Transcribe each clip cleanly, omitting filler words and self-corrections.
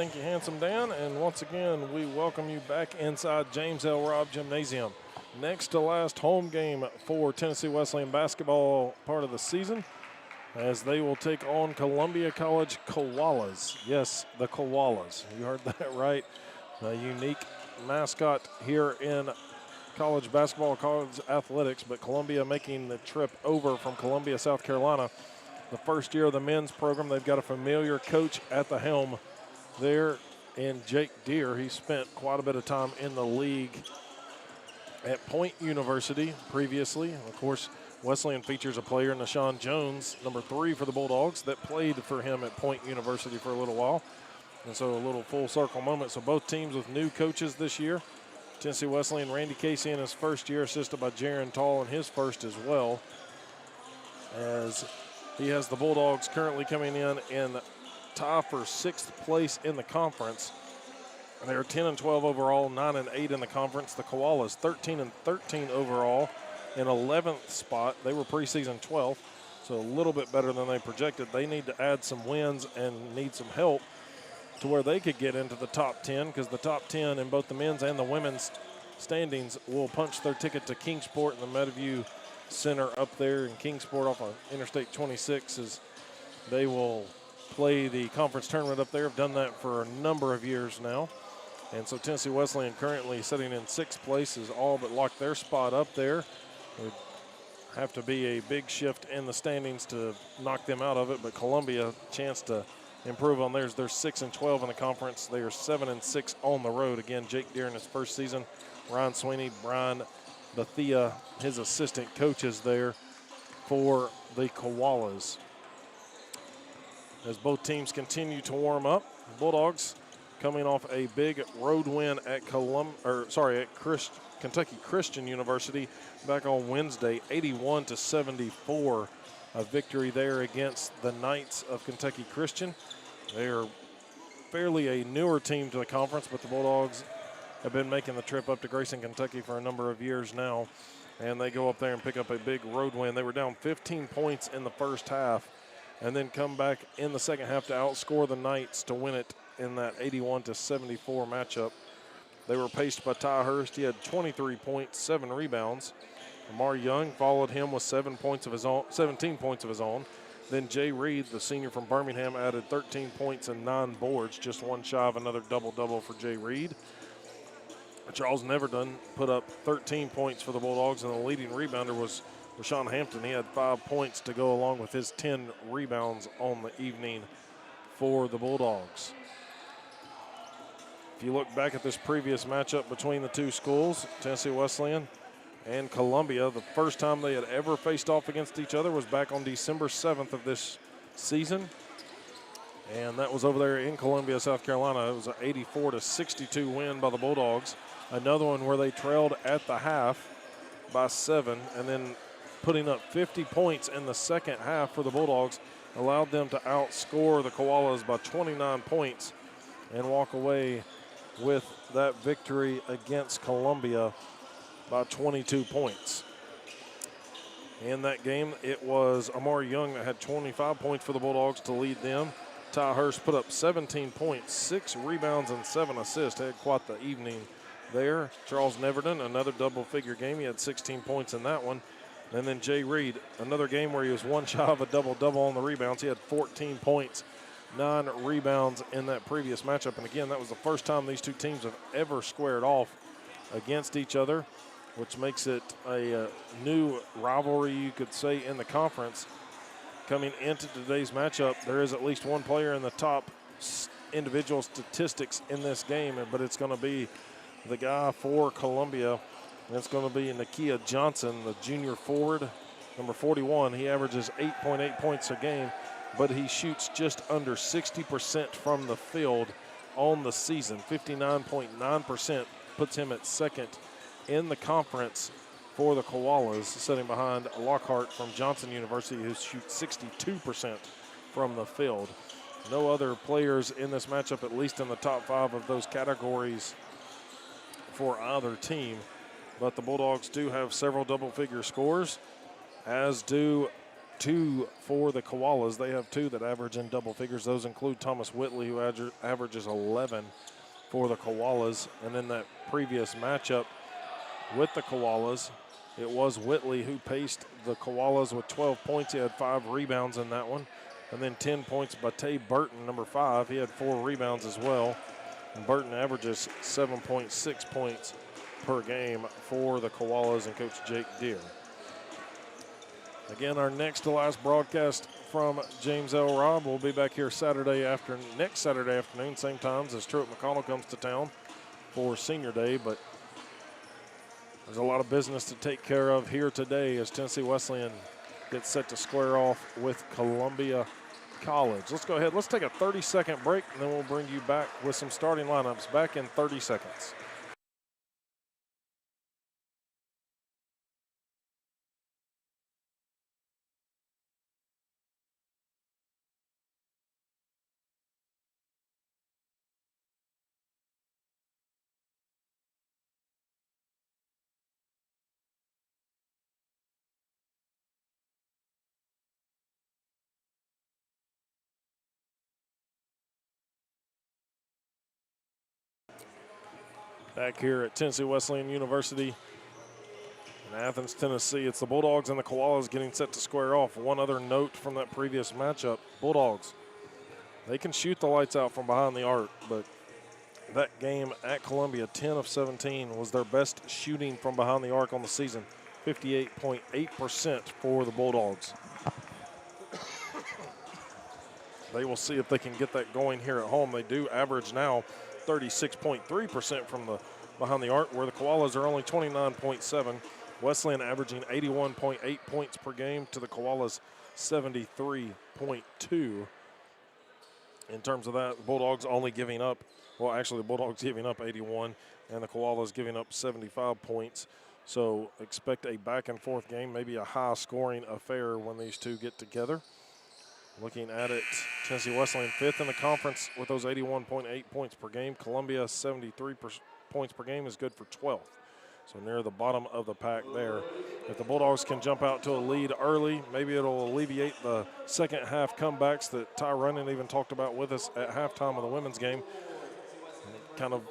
Thank you, Handsome Dan. And once again, we welcome you back inside James L. Robb Gymnasium. Next to last home game for Tennessee Wesleyan basketball part of the season, as they will take on Columbia College Koalas. Yes, the Koalas. You heard that right. A unique mascot here in college basketball, college athletics, but Columbia making the trip over from Columbia, South Carolina. The first year of the men's program, they've got a familiar coach at the helm there in Jake Deere. He spent quite a bit of time in the league at Point University previously. Of course, Wesleyan features a player, Nashawn Jones, number 3 for the Bulldogs, that played for him at Point University for a little while. And so a little full circle moment. So both teams with new coaches this year. Tennessee Wesleyan, Randy Casey in his first year, assisted by Jaron Tall in his first as well, as he has the Bulldogs currently coming in tie for 6th place in the conference. They're 10-12 overall, 9-8 in the conference. The Koalas 13-13 overall in 11th spot. They were preseason 12th, so a little bit better than they projected. They need to add some wins and need some help to where they could get into the top 10, because the top 10 in both the men's and the women's standings will punch their ticket to Kingsport and the Meadowview Center up there in Kingsport off of Interstate 26, as they will play the conference tournament up there. Have done that for a number of years now. And so Tennessee Wesleyan currently sitting in 6th place is all but locked their spot up there. It would have to be a big shift in the standings to knock them out of it, but Columbia, chance to improve on theirs. They're 6-12 in the conference. They are 7-6 on the road. Again, Jake Deere in his first season. Ryan Sweeney, Brian Bethia, his assistant coaches there for the Koalas. As both teams continue to warm up, the Bulldogs coming off a big road win at Kentucky Christian University back on Wednesday, 81-74. A victory there against the Knights of Kentucky Christian. They are fairly a newer team to the conference, but the Bulldogs have been making the trip up to Grayson, Kentucky for a number of years now, and they go up there and pick up a big road win. They were down 15 points in the first half and then come back in the second half to outscore the Knights to win it in that 81-74 matchup. They were paced by Ty Hurst. He had 23 points, 7 rebounds. Amar Young followed him with 17 points of his own. Then Jay Reed, the senior from Birmingham, added 13 points and 9 boards, just one shy of another double-double for Jay Reed. Charles Neverdon put up 13 points for the Bulldogs, and the leading rebounder was Rashawn Hampton. He had 5 points to go along with his 10 rebounds on the evening for the Bulldogs. If you look back at this previous matchup between the two schools, Tennessee Wesleyan and Columbia, the first time they had ever faced off against each other was back on December 7th of this season. And that was over there in Columbia, South Carolina. It was an 84-62 win by the Bulldogs. Another one where they trailed at the half by 7, and then putting up 50 points in the second half for the Bulldogs allowed them to outscore the Koalas by 29 points and walk away with that victory against Columbia by 22 points. In that game, it was Amar Young that had 25 points for the Bulldogs to lead them. Ty Hurst put up 17 points, 6 rebounds, and 7 assists. Had quite the evening there. Charles Neverdon, another double-figure game. He had 16 points in that one. And then Jay Reed, another game where he was one shy of a double-double on the rebounds. He had 14 points, 9 rebounds in that previous matchup. And again, that was the first time these two teams have ever squared off against each other, which makes it a new rivalry, you could say, in the conference. Coming into today's matchup, there is at least one player in the top individual statistics in this game, but it's going to be the guy for Columbia, and it's going to be Nakia Johnson, the junior forward, number 41. He averages 8.8 points a game, but he shoots just under 60% from the field on the season. 59.9% puts him at second in the conference for the Koalas, sitting behind Lockhart from Johnson University, who shoots 62% from the field. No other players in this matchup, at least in the top 5 of those categories for either team. But the Bulldogs do have several double-figure scores, as do 2 for the Koalas. They have 2 that average in double figures. Those include Thomas Whitley, who averages 11 for the Koalas. And then that previous matchup with the Koalas, it was Whitley who paced the Koalas with 12 points. He had 5 rebounds in that one. And then 10 points by Tay Burton, number 5. He had 4 rebounds as well. And Burton averages 7.6 points per game for the Koalas and Coach Jake Deere. Again, our next to last broadcast from James L. Robb. We'll be back here next Saturday afternoon, same times as Truett McConnell comes to town for Senior Day. But there's a lot of business to take care of here today as Tennessee Wesleyan gets set to square off with Columbia College. Let's go ahead. Let's take a 30-second break, and then we'll bring you back with some starting lineups back in 30 seconds. Back here at Tennessee Wesleyan University in Athens, Tennessee. It's the Bulldogs and the Koalas getting set to square off. One other note from that previous matchup, Bulldogs, they can shoot the lights out from behind the arc, but that game at Columbia, 10 of 17, was their best shooting from behind the arc on the season, 58.8% for the Bulldogs. They will see if they can get that going here at home. They do average now 36.3% from the behind the arc, where the Koalas are only 29.7. Wesleyan averaging 81.8 points per game to the Koalas 73.2. In terms of that, the Bulldogs only giving up, well, actually the Bulldogs giving up 81 and the Koalas giving up 75 points. So expect a back and forth game, maybe a high scoring affair when these two get together. Looking at it, Tennessee Wesleyan 5th in the conference with those 81.8 points per game. Columbia 73 points per game is good for 12th. So near the bottom of the pack there. If the Bulldogs can jump out to a lead early, maybe it'll alleviate the second half comebacks that Ty Runyon even talked about with us at halftime of the women's game. Kind of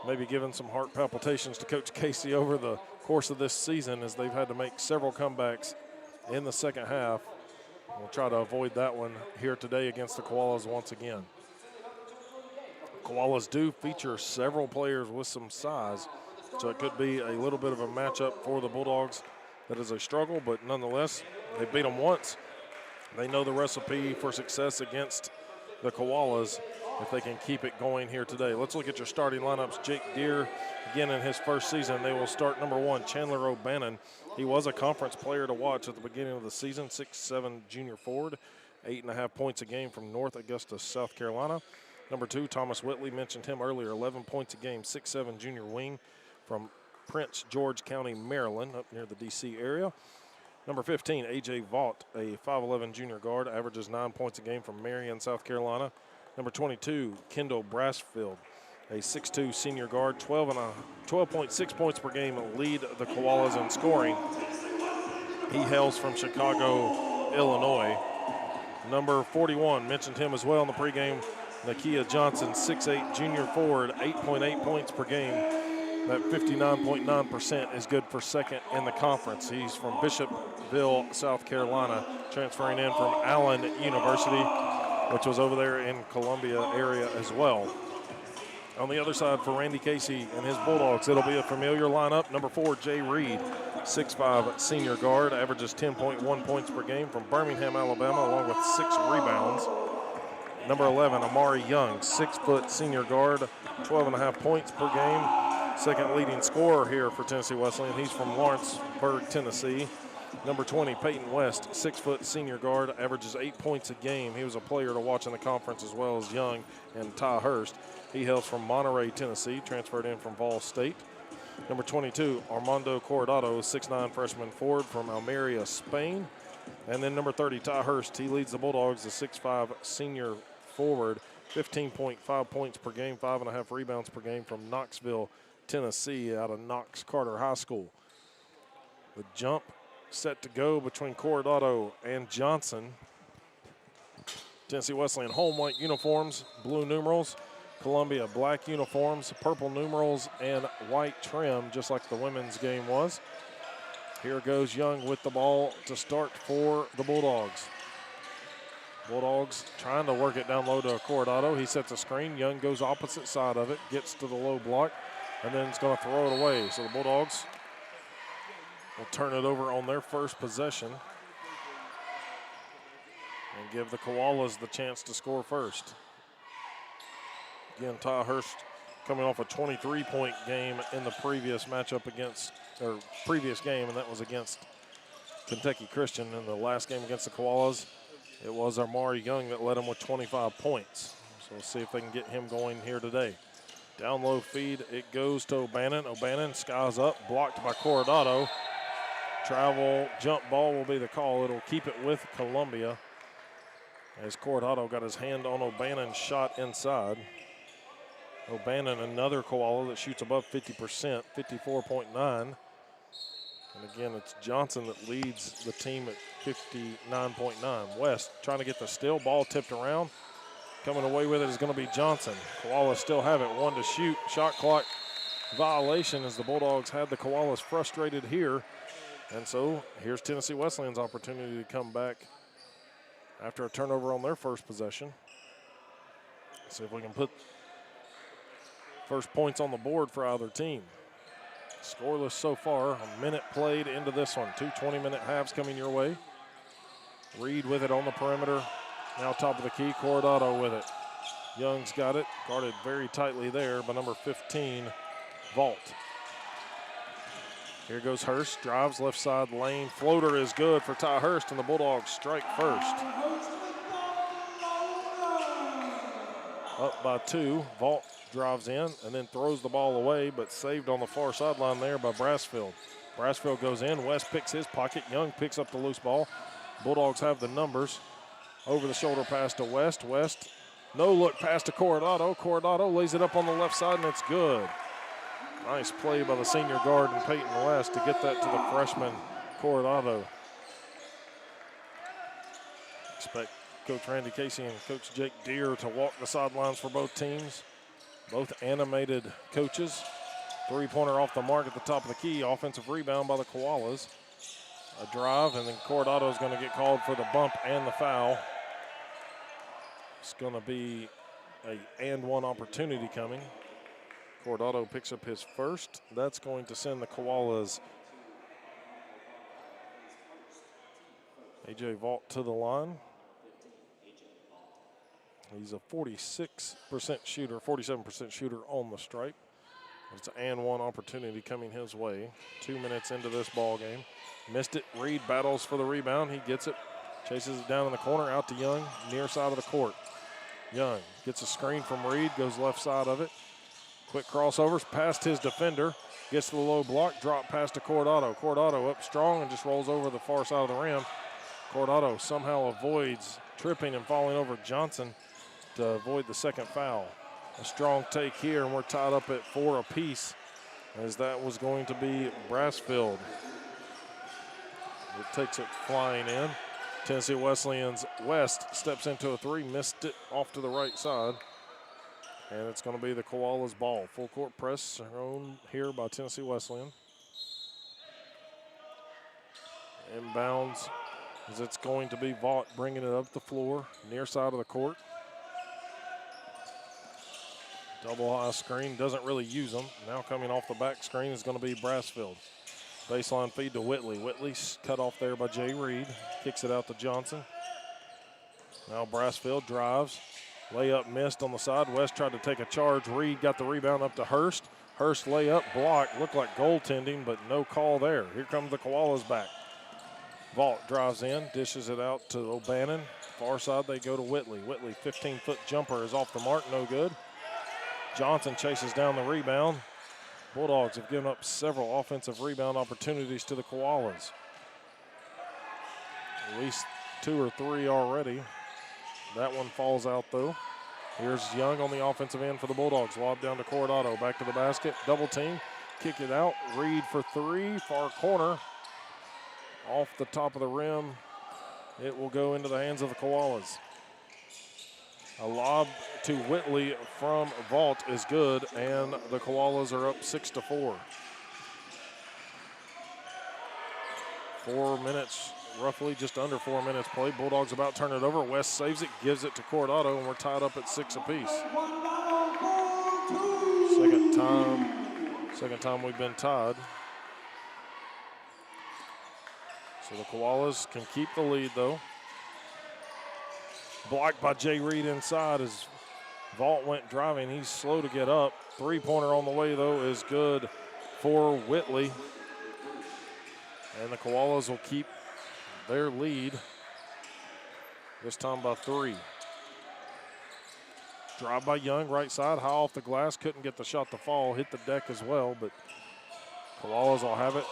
maybe giving some heart palpitations to Coach Casey over the course of this season as they've had to make several comebacks in the second half. We'll try to avoid that one here today against the Koalas once again. Koalas do feature several players with some size, so it could be a little bit of a matchup for the Bulldogs that is a struggle, but nonetheless, they beat them once. They know the recipe for success against the Koalas if they can keep it going here today. Let's look at your starting lineups. Jake Deere, again in his first season, they will start number 1, Chandler O'Bannon. He was a conference player to watch at the beginning of the season, 6'7" junior forward, 8.5 points a game from North Augusta, South Carolina. Number 2, Thomas Whitley, mentioned him earlier, 11 points a game, 6'7" junior wing from Prince George County, Maryland, up near the D.C. area. Number 15, A.J. Vaught, a 5'11" junior guard, averages 9 points a game from Marion, South Carolina. Number 22, Kendall Brassfield, a 6'2" senior guard, 12.6 points per game, lead the Koalas in scoring. He hails from Chicago, Illinois. Number 41, mentioned him as well in the pregame, Nakia Johnson, 6'8" junior forward, 8.8 points per game. That 59.9% is good for second in the conference. He's from Bishopville, South Carolina, transferring in from Allen University, which was over there in Columbia area as well. On the other side for Randy Casey and his Bulldogs, it'll be a familiar lineup. Number 4, Jay Reed, 6'5" senior guard, averages 10.1 points per game from Birmingham, Alabama, along with 6 rebounds. Number 11, Amari Young, 6' senior guard, 12.5 points per game. Second leading scorer here for Tennessee Wesleyan. He's from Lawrenceburg, Tennessee. Number 20, Peyton West, 6' senior guard, averages 8 points a game. He was a player to watch in the conference as well as Young and Ty Hurst. He hails from Monterey, Tennessee, transferred in from Ball State. Number 22, Armando Corradado, 6'9" freshman forward from Almeria, Spain. And then number 30, Ty Hurst. He leads the Bulldogs, the 6'5" senior forward, 15.5 points per game, 5.5 rebounds per game from Knoxville, Tennessee, out of Knox Carter High School. The jump set to go between Coronado and Johnson. Tennessee Wesleyan home white uniforms, blue numerals. Columbia black uniforms, purple numerals, and white trim, just like the women's game was. Here goes Young with the ball to start for the Bulldogs. Bulldogs trying to work it down low to Coronado. He sets a screen. Young goes opposite side of it, gets to the low block, and then it's going to throw it away. So the Bulldogs will turn it over on their first possession and give the Koalas the chance to score first. Again, Ty Hurst coming off a 23-point game in the previous matchup against, or previous game, and that was against Kentucky Christian. In the last game against the Koalas, it was Amari Young that led him with 25 points. So we'll see if they can get him going here today. Down low feed, it goes to O'Bannon. O'Bannon skies up, blocked by Coronado. Travel jump ball will be the call. It'll keep it with Columbia, as Coronado got his hand on O'Bannon's shot inside. O'Bannon, another Koala that shoots above 50%, 54.9. And again, it's Johnson that leads the team at 59.9. West trying to get the steal, ball tipped around. Coming away with it is going to be Johnson. Koalas still have it, 1 to shoot. Shot clock violation as the Bulldogs had the Koalas frustrated here. And so here's Tennessee Wesleyan's opportunity to come back after a turnover on their first possession. See if we can put first points on the board for either team. Scoreless so far, a minute played into this one. 2 20-minute halves coming your way. Reed with it on the perimeter. Now top of the key, Coronado with it. Young's got it, guarded very tightly there by number 15, Vault. Here goes Hurst, drives left side lane. Floater is good for Ty Hurst, and the Bulldogs strike first. Up by 2, Vault drives in and then throws the ball away, but saved on the far sideline there by Brassfield. Brassfield goes in, West picks his pocket, Young picks up the loose ball. Bulldogs have the numbers. Over the shoulder pass to West. West, no look pass to Coronado. Coronado lays it up on the left side, and it's good. Nice play by the senior guard and Peyton West to get that to the freshman Coronado. Expect Coach Randy Casey and Coach Jake Deere to walk the sidelines for both teams. Both animated coaches. Three-pointer off the mark at the top of the key. Offensive rebound by the Koalas. A drive, and then Coronado is going to get called for the bump and the foul. It's going to be a and one opportunity coming. Coronado picks up his first. That's going to send the Koalas A.J. Vault to the line. He's a 46% shooter, 47% shooter on the stripe. It's an and one opportunity coming his way. 2 minutes into this ball game. Missed it. Reed battles for the rebound. He gets it. Chases it down in the corner. Out to Young, near side of the court. Young gets a screen from Reed. Goes left side of it. Quick crossovers past his defender. Gets to the low block. Drop pass to Coronado. Coronado up strong and just rolls over the far side of the rim. Coronado somehow avoids tripping and falling over Johnson to avoid the second foul. A strong take here, and we're tied up at 4 apiece, as that was going to be Brassfield. It takes it flying in. Tennessee Wesleyan's West steps into a 3, missed it off to the right side. And it's going to be the Koalas' ball. Full court press thrown here by Tennessee Wesleyan. Inbounds, as it's going to be Vaught bringing it up the floor, near side of the court. Double high screen, doesn't really use them. Now coming off the back screen is going to be Brassfield. Baseline feed to Whitley. Whitley's cut off there by Jay Reed. Kicks it out to Johnson. Now Brassfield drives. Layup missed on the side. West tried to take a charge. Reed got the rebound up to Hurst. Hurst layup blocked. Looked like goaltending, but no call there. Here comes the Koalas back. Vault drives in, dishes it out to O'Bannon. Far side they go to Whitley. Whitley, 15-foot jumper is off the mark, no good. Johnson chases down the rebound. Bulldogs have given up several offensive rebound opportunities to the Koalas. At least 2 or 3 already. That one falls out though. Here's Young on the offensive end for the Bulldogs. Lob down to Coronado, back to the basket, double team, kick it out. Reed for 3, far corner. off the top of the rim. It will go into the hands of the Koalas. A lob to Whitley from Vault is good, and the Koalas are up 6-4. 4 minutes, roughly just under 4 minutes played. Bulldogs about to turn it over. West saves it, gives it to Coronado, and we're tied up at 6 apiece. Second time we've been tied. So the Koalas can keep the lead, though. Blocked by Jay Reed inside as Vault went driving. He's slow to get up. Three-pointer on the way, though, is good for Whitley. And the Koalas will keep their lead, this time by 3. Drive by Young, right side, high off the glass. Couldn't get the shot to fall. Hit the deck as well, but Koalas will have it.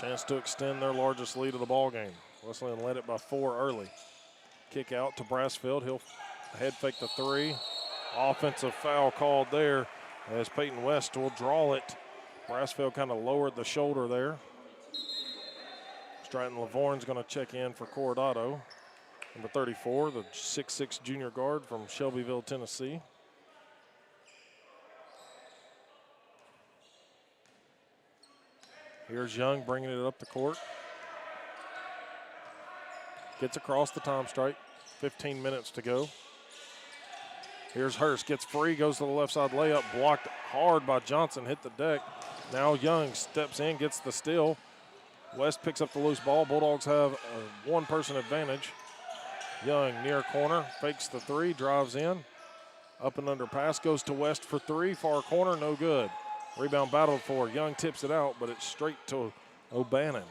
Chance to extend their largest lead of the ball game. Wesleyan led it by 4 early. Kick out to Brassfield. He'll head fake the 3. Offensive foul called there as Peyton West will draw it. Brassfield kind of lowered the shoulder there. Stratton Lavorne's going to check in for Coronado. Number 34, the 6'6" junior guard from Shelbyville, Tennessee. Here's Young bringing it up the court. Gets across the time stripe. 15 minutes to go. Here's Hurst, gets free, goes to the left side layup, blocked hard by Johnson, hit the deck. Now Young steps in, gets the steal. West picks up the loose ball. Bulldogs have a one-person advantage. Young near corner, fakes the 3, drives in. Up and under pass, goes to West for 3, far corner, no good. Rebound battled for. Young tips it out, but it's straight to O'Bannon.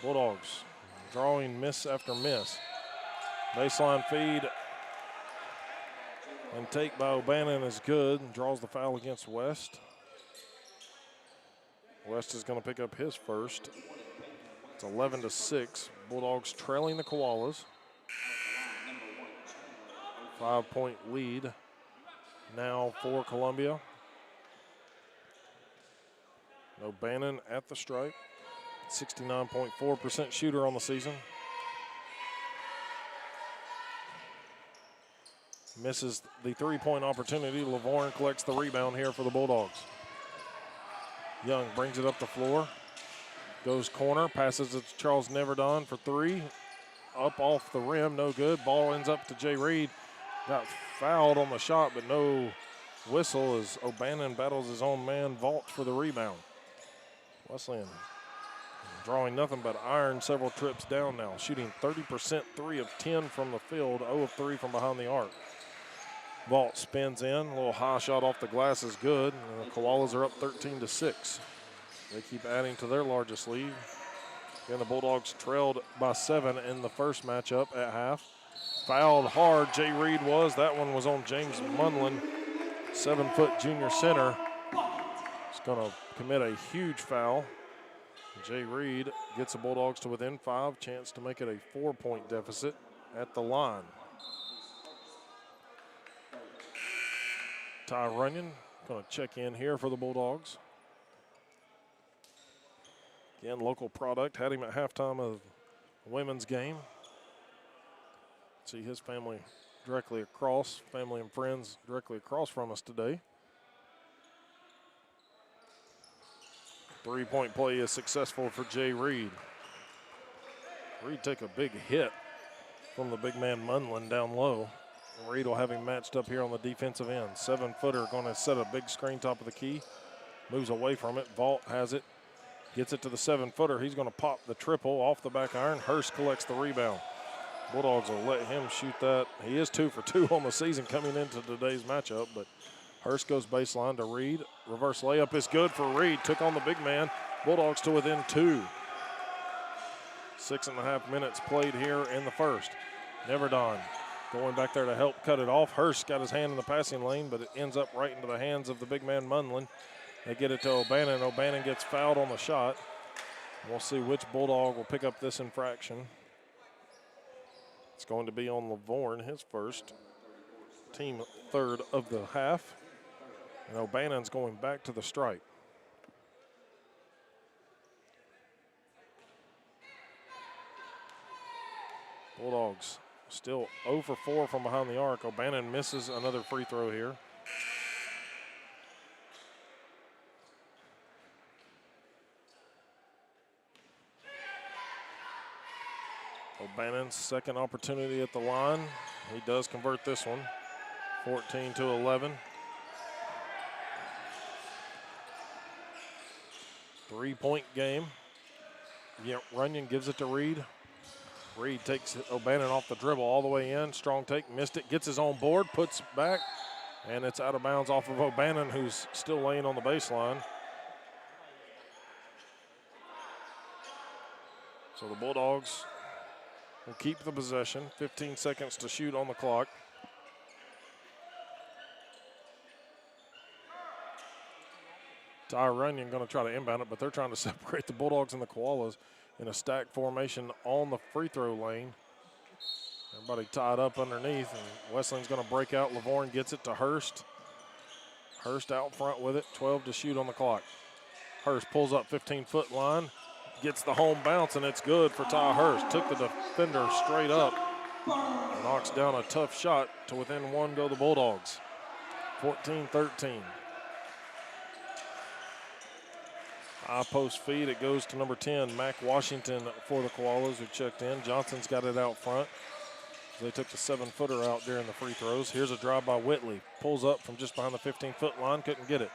Bulldogs drawing miss after miss. Baseline feed and take by O'Bannon is good. Draws the foul against West. West is going to pick up his first. It's 11-6. Bulldogs trailing the Koalas. 5-point lead now for Columbia. O'Bannon at the stripe. 69.4% shooter on the season. Misses the three-point opportunity. Lavorne collects the rebound here for the Bulldogs. Young brings it up the floor. Goes corner, passes it to Charles Neverdon for 3. Up off the rim, no good. Ball ends up to Jay Reed. Got fouled on the shot, but no whistle as O'Bannon battles his own man. Vault for the rebound. Wesleyan drawing nothing but iron several trips down now. Shooting 30%, 3 of 10 from the field, 0 of 3 from behind the arc. Vault spins in, a little high shot off the glass is good. And the Koalas are up 13-6. They keep adding to their largest lead. Again, the Bulldogs trailed by 7 in the first matchup at half. Fouled hard, Jay Reed was. That one was on James Munlin, 7-foot junior center. He's going to commit a huge foul. Jay Reed gets the Bulldogs to within 5, chance to make it a 4-point deficit at the line. Ty Runyon going to check in here for the Bulldogs. Again, local product. Had him at halftime of the women's game. See his family directly across, family and friends directly across from us today. Three-point play is successful for Jay Reed. Reed take a big hit from the big man Munlin down low. And Reed will have him matched up here on the defensive end. 7-footer going to set a big screen top of the key. Moves away from it. Vault has it. Gets it to the 7-footer. He's going to pop the triple off the back iron. Hurst collects the rebound. Bulldogs will let him shoot that. He is 2 for 2 on the season coming into today's matchup, but Hurst goes baseline to Reed. Reverse layup is good for Reed. Took on the big man. Bulldogs to within 2. 6.5 minutes played here in the first. Neverdon going back there to help cut it off. Hurst got his hand in the passing lane, but it ends up right into the hands of the big man Munlin. They get it to O'Bannon. O'Bannon gets fouled on the shot. We'll see which Bulldog will pick up this infraction. It's going to be on Lavorne, his first. Team third of the half. And O'Bannon's going back to the stripe. Bulldogs still 0 for 4 from behind the arc. O'Bannon misses another free throw here. O'Bannon's second opportunity at the line. He does convert this one. 14-11. 3-point game. Yeah, Runyon gives it to Reed. Reed takes O'Bannon off the dribble all the way in. Strong take, missed it, gets his own board, puts it back, and it's out of bounds off of O'Bannon, who's still laying on the baseline. So the Bulldogs will keep the possession. 15 seconds to shoot on the clock. Ty Runyon going to try to inbound it, but they're trying to separate the Bulldogs and the Koalas in a stack formation on the free throw lane. Everybody tied up underneath, and Wesleyan's going to break out. Lavorne gets it to Hurst. Hurst out front with it, 12 to shoot on the clock. Hurst pulls up 15-foot line, gets the home bounce, and it's good for Ty Hurst. Took the defender straight up, knocks down a tough shot. To within one go the Bulldogs. 14-13. High post feed, it goes to number 10, Mac Washington for the Koalas who checked in. Johnson's got it out front. They took the 7-footer out during the free throws. Here's a drive by Whitley. Pulls up from just behind the 15-foot line, couldn't get it.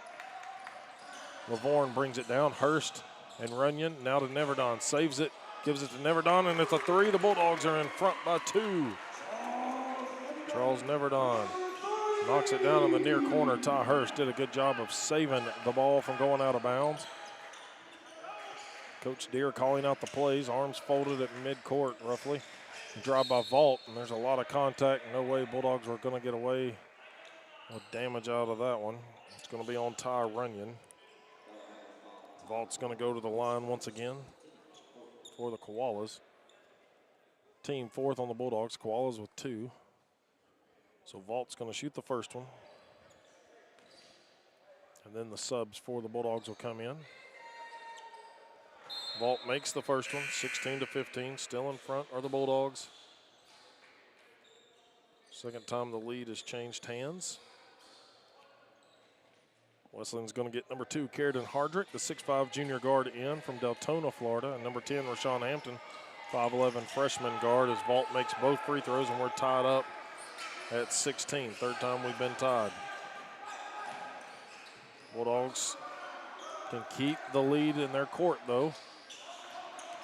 Lavorne brings it down. Hurst and Runyon now to Neverdon. Saves it, gives it to Neverdon, and it's a three. The Bulldogs are in front by 2. Charles Neverdon knocks it down in the near corner. Ty Hurst did a good job of saving the ball from going out of bounds. Coach Deere calling out the plays, arms folded at midcourt roughly. Drive by Vault, and there's a lot of contact. No way Bulldogs were going to get away with damage out of that one. It's going to be on Ty Runyon. Vault's going to go to the line once again for the Koalas. Team fourth on the Bulldogs, Koalas with 2. So Vault's going to shoot the first one. And then the subs for the Bulldogs will come in. Vault makes the first one, 16-15. Still in front are the Bulldogs. Second time the lead has changed hands. Wesleyan's going to get number 2, Carradine Hardrick, the 6'5 junior guard in from Deltona, Florida. And number 10, Rashawn Hampton, 5'11 freshman guard, as Vault makes both free throws, and we're tied up at 16. Third time we've been tied. Bulldogs can keep the lead in their court, though.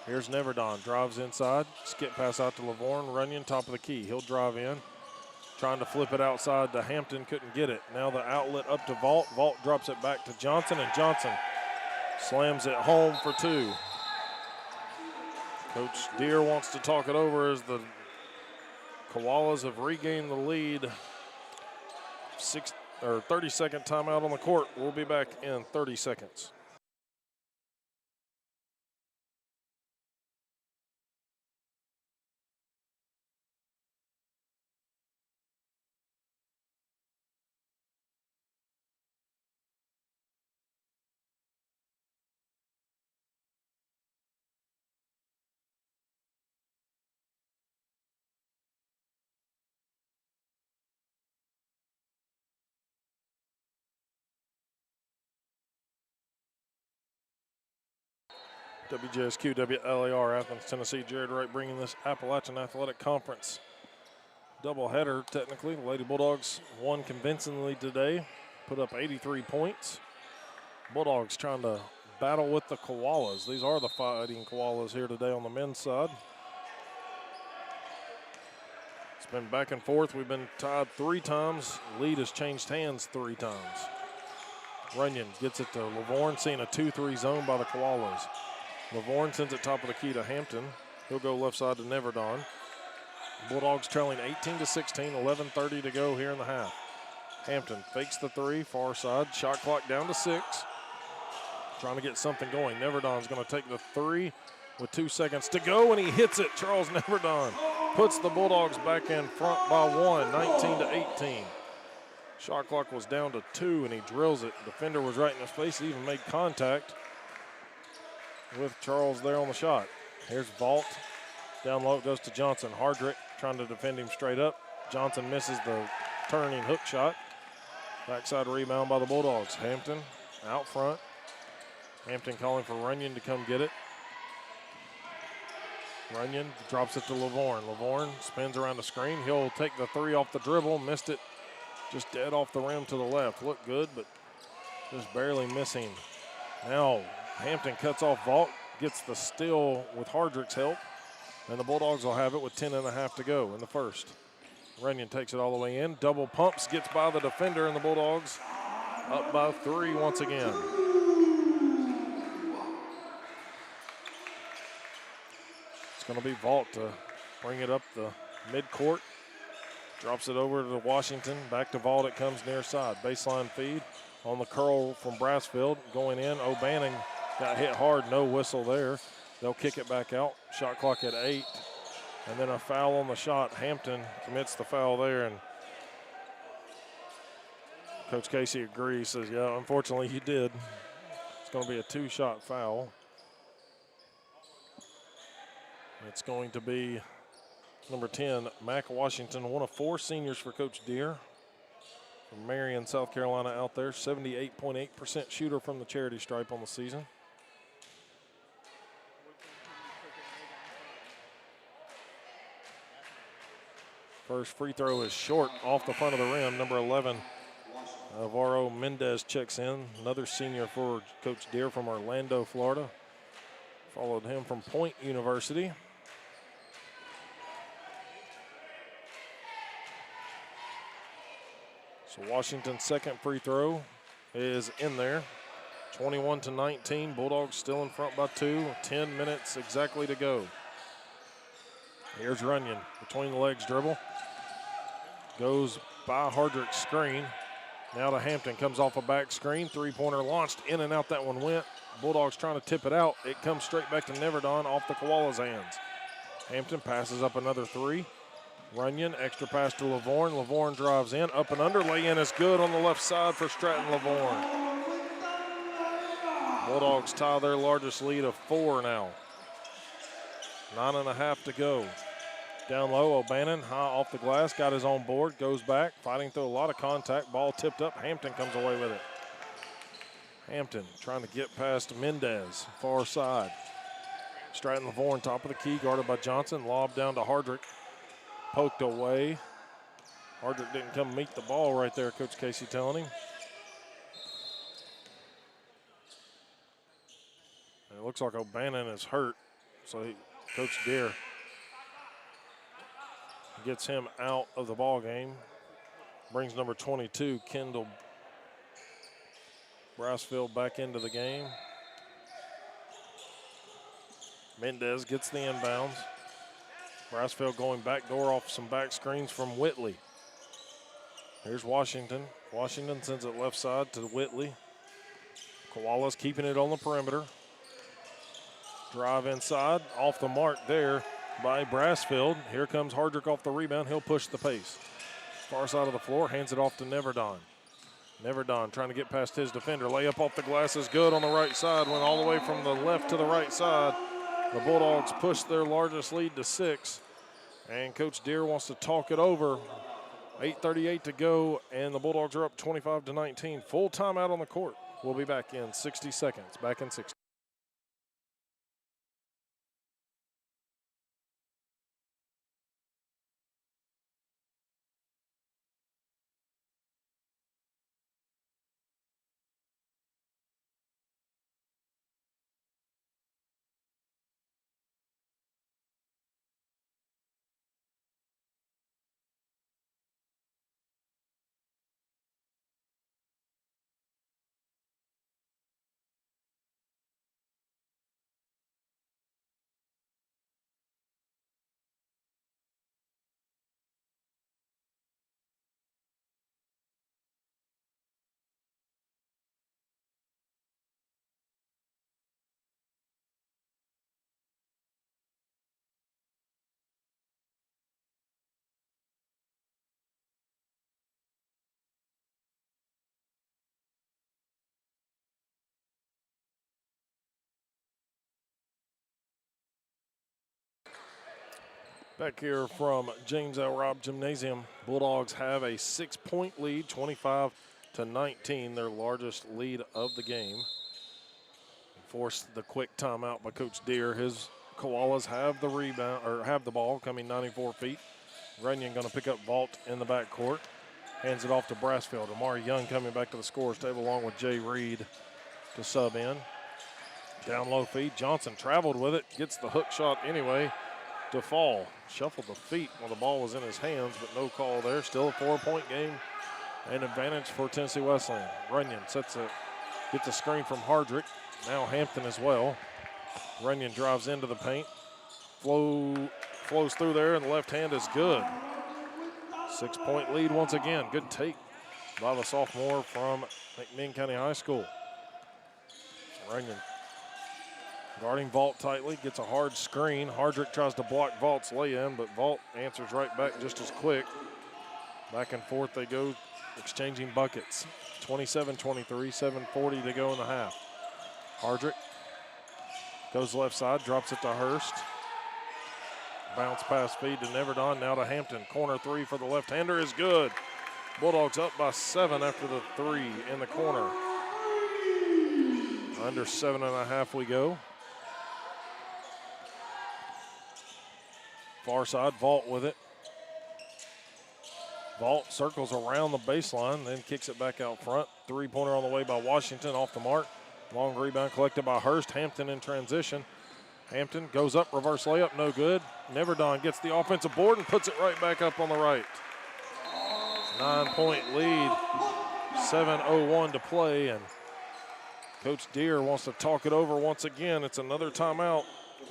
Here's Neverdon, drives inside, skip pass out to Lavorne. Runyon, top of the key. He'll drive in, trying to flip it outside to Hampton, couldn't get it. Now the outlet up to Vault. Vault drops it back to Johnson, and Johnson slams it home for 2. Coach Deere wants to talk it over as the Koalas have regained the lead. 30-second timeout on the court. We'll be back in 30 seconds. WJSQ, WLAR, Athens, Tennessee. Jared Wright bringing this Appalachian Athletic Conference doubleheader, technically. The Lady Bulldogs won convincingly today, put up 83 points. Bulldogs trying to battle with the Koalas. These are the fighting Koalas here today on the men's side. It's been back and forth. We've been tied 3 times. Lead has changed hands 3 times. Runyon gets it to Lavorne, seeing a 2-3 zone by the Koalas. Lavorne sends it top of the key to Hampton. He'll go left side to Neverdon. Bulldogs trailing 18-16, 11:30 to go here in the half. Hampton fakes the 3, far side. Shot clock down to 6. Trying to get something going. Neverdon's going to take the 3 with 2 seconds to go, and he hits it. Charles Neverdon puts the Bulldogs back in front by 1, 19-18. Shot clock was down to 2, and he drills it. Defender was right in his face. He even made contact with Charles there on the shot. Here's Vault. Down low it goes to Johnson. Hardrick trying to defend him straight up. Johnson misses the turning hook shot. Backside rebound by the Bulldogs. Hampton out front. Hampton calling for Runyon to come get it. Runyon drops it to Lavorne. Lavorne spins around the screen. He'll take the three off the dribble. Missed it just dead off the rim to the left. Looked good, but just barely missing. Now Hampton cuts off Vault, gets the steal with Hardrick's help, and the Bulldogs will have it with 10.5 to go in the first. Runyon takes it all the way in. Double pumps, gets by the defender, and the Bulldogs up by 3 once again. It's going to be Vault to bring it up the midcourt. Drops it over to Washington. Back to Vault it comes near side. Baseline feed on the curl from Brassfield. Going in, O'Bannon got hit hard. No whistle there. They'll kick it back out. Shot clock at 8. And then a foul on the shot. Hampton commits the foul there. And Coach Casey agrees. Says, yeah, unfortunately you did. It's going to be a 2-shot foul. It's going to be number 10, Mac Washington, one of 4 seniors for Coach Deere from Marion, South Carolina out there. 78.8% shooter from the charity stripe on the season. First free throw is short off the front of the rim. Number 11, Alvaro Mendez checks in. Another senior for Coach Deere from Orlando, Florida. Followed him from Point University. So Washington's second free throw is in there. 21-19. Bulldogs still in front by 2. 10 minutes exactly to go. Here's Runyon. Between the legs dribble. Goes by Hardrick's screen. Now to Hampton. Comes off a back screen. Three-pointer launched. In and out that one went. Bulldogs trying to tip it out. It comes straight back to Neverdon off the Koala's hands. Hampton passes up another 3. Runyon, extra pass to Lavorne. Lavorne drives in, up and under. Lay-in is good on the left side for Stratton Lavorne. Bulldogs tie their largest lead of 4 now. 9.5 to go. Down low, O'Bannon, high off the glass, got his own board, goes back, fighting through a lot of contact. Ball tipped up, Hampton comes away with it. Hampton trying to get past Mendez, far side. Stratton Lavorne, top of the key, guarded by Johnson. Lob down to Hardrick. Poked away. Hardrick didn't come meet the ball right there, Coach Casey telling him. And it looks like O'Bannon is hurt, so Coach Deere gets him out of the ball game. Brings number 22, Kendall Brassfield, back into the game. Mendez gets the inbounds. Brassfield going back door off some back screens from Whitley. Here's Washington. Washington sends it left side to Whitley. Koala's keeping it on the perimeter. Drive inside, off the mark there by Brassfield. Here comes Hardrick off the rebound. He'll push the pace. Far side of the floor, hands it off to Neverdon. Neverdon trying to get past his defender. Layup off the glass is good on the right side. Went all the way from the left to the right side. The Bulldogs push their largest lead to 6. And Coach Deere wants to talk it over. 8:38 to go, and the Bulldogs are up 25-19. Full timeout on the court. We'll be back in 60 seconds. Back in 60. Back here from James L. Robb Gymnasium, Bulldogs have a 6-point lead, 25-19, their largest lead of the game. Forced the quick timeout by Coach Deere. His Koalas have the rebound, or have the ball, coming 94 feet. Runyon going to pick up Vault in the backcourt. Hands it off to Brassfield. Amari Young coming back to the scorer's table along with Jay Reed to sub in. Down low feed. Johnson traveled with it, gets the hook shot anyway to fall. Shuffled the feet while the ball was in his hands, but no call there. Still a 4-point game and advantage for Tennessee Wesleyan. Runyon gets a screen from Hardrick. Now Hampton as well. Runyon drives into the paint. Flows through there, and the left hand is good. 6-point lead once again. Good take by the sophomore from McMinn County High School. Runyon guarding Vault tightly, gets a hard screen. Hardrick tries to block Vault's lay-in, but Vault answers right back just as quick. Back and forth they go, exchanging buckets. 27-23, 7:40 to go in the half. Hardrick goes left side, drops it to Hurst. Bounce pass feed to Neverdon, now to Hampton. Corner three for the left-hander is good. Bulldogs up by 7 after the three in the corner. Under 7.5 we go. Far side, Vault with it. Vault circles around the baseline, then kicks it back out front. Three-pointer on the way by Washington, off the mark. Long rebound collected by Hurst. Hampton in transition. Hampton goes up, reverse layup, no good. Neverdon gets the offensive board and puts it right back up on the right. 9-point lead, 7:01 to play, and Coach Deere wants to talk it over once again. It's another timeout.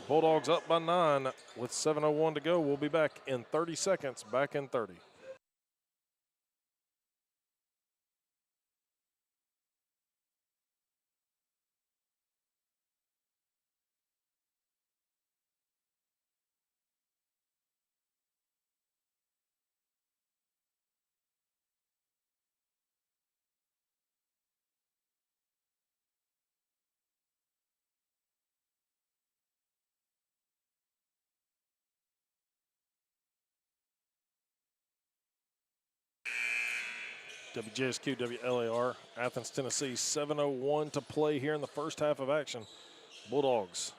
Bulldogs up by 9 with 7:01 to go. We'll be back in 30 seconds, back in 30. WJSQ, WLAR, Athens, Tennessee, 7:01 to play here in the first half of action. Bulldogs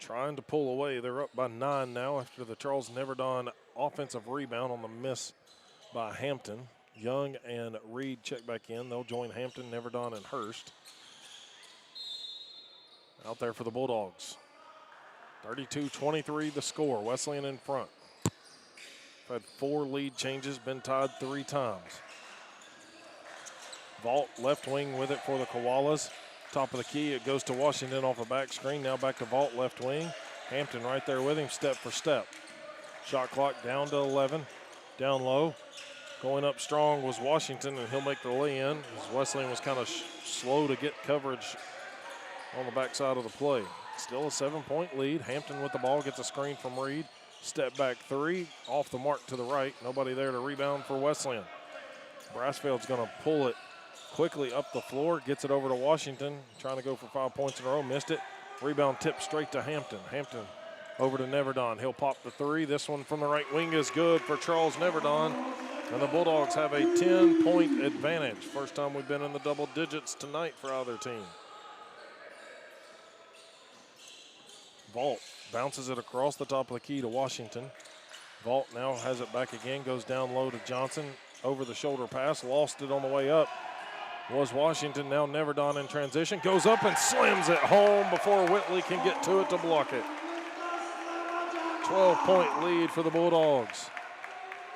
trying to pull away. They're up by 9 now after the Charles Neverdon offensive rebound on the miss by Hampton. Young and Reed check back in. They'll join Hampton, Neverdon, and Hurst. Out there for the Bulldogs. 32-23 the score. Wesleyan in front. Had 4 lead changes, been tied 3 times. Vault left wing with it for the Koalas. Top of the key, it goes to Washington off a back screen. Now back to Vault left wing. Hampton right there with him, step for step. Shot clock down to 11. Down low. Going up strong was Washington, and he'll make the lay-in. As Wesleyan was kind of slow to get coverage on the backside of the play. Still a 7-point lead. Hampton with the ball, gets a screen from Reed. Step back three, off the mark to the right. Nobody there to rebound for Wesleyan. Brassfield's going to pull it quickly up the floor, gets it over to Washington, trying to go for 5 points in a row, missed it. Rebound tip straight to Hampton. Hampton over to Neverdon. He'll pop the three. This one from the right wing is good for Charles Neverdon. And the Bulldogs have a 10-point advantage. First time we've been in the double digits tonight for either team. Vault bounces it across the top of the key to Washington. Vault now has it back again, goes down low to Johnson. Over the shoulder pass, lost it on the way up. Was Washington, now Neverdon in transition. Goes up and slams it home before Whitley can get to it to block it. 12-point lead for the Bulldogs.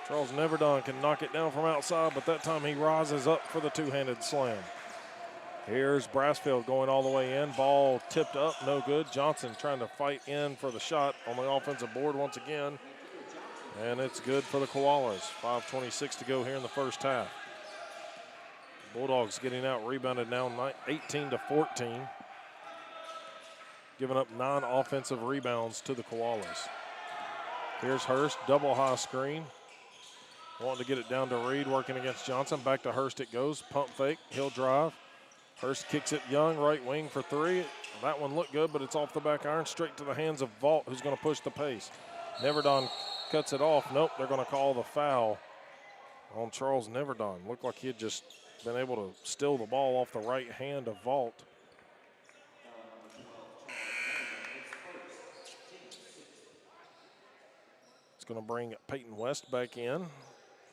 Charles Neverdon can knock it down from outside, but that time he rises up for the two-handed slam. Here's Brassfield going all the way in. Ball tipped up, no good. Johnson trying to fight in for the shot on the offensive board once again. And it's good for the Koalas. 5:26 to go here in the first half. Bulldogs getting out rebounded now 18-14. Giving up 9 offensive rebounds to the Koalas. Here's Hurst, double high screen. Wanting to get it down to Reed, working against Johnson. Back to Hurst it goes, pump fake, he'll drive. Hurst kicks it Young, right wing for 3. That one looked good, but it's off the back iron, straight to the hands of Vault, who's going to push the pace. Neverdon cuts it off. Nope, they're going to call the foul on Charles Neverdon. Looked like he had just been able to steal the ball off the right hand of Vault. It's going to bring Peyton West back in.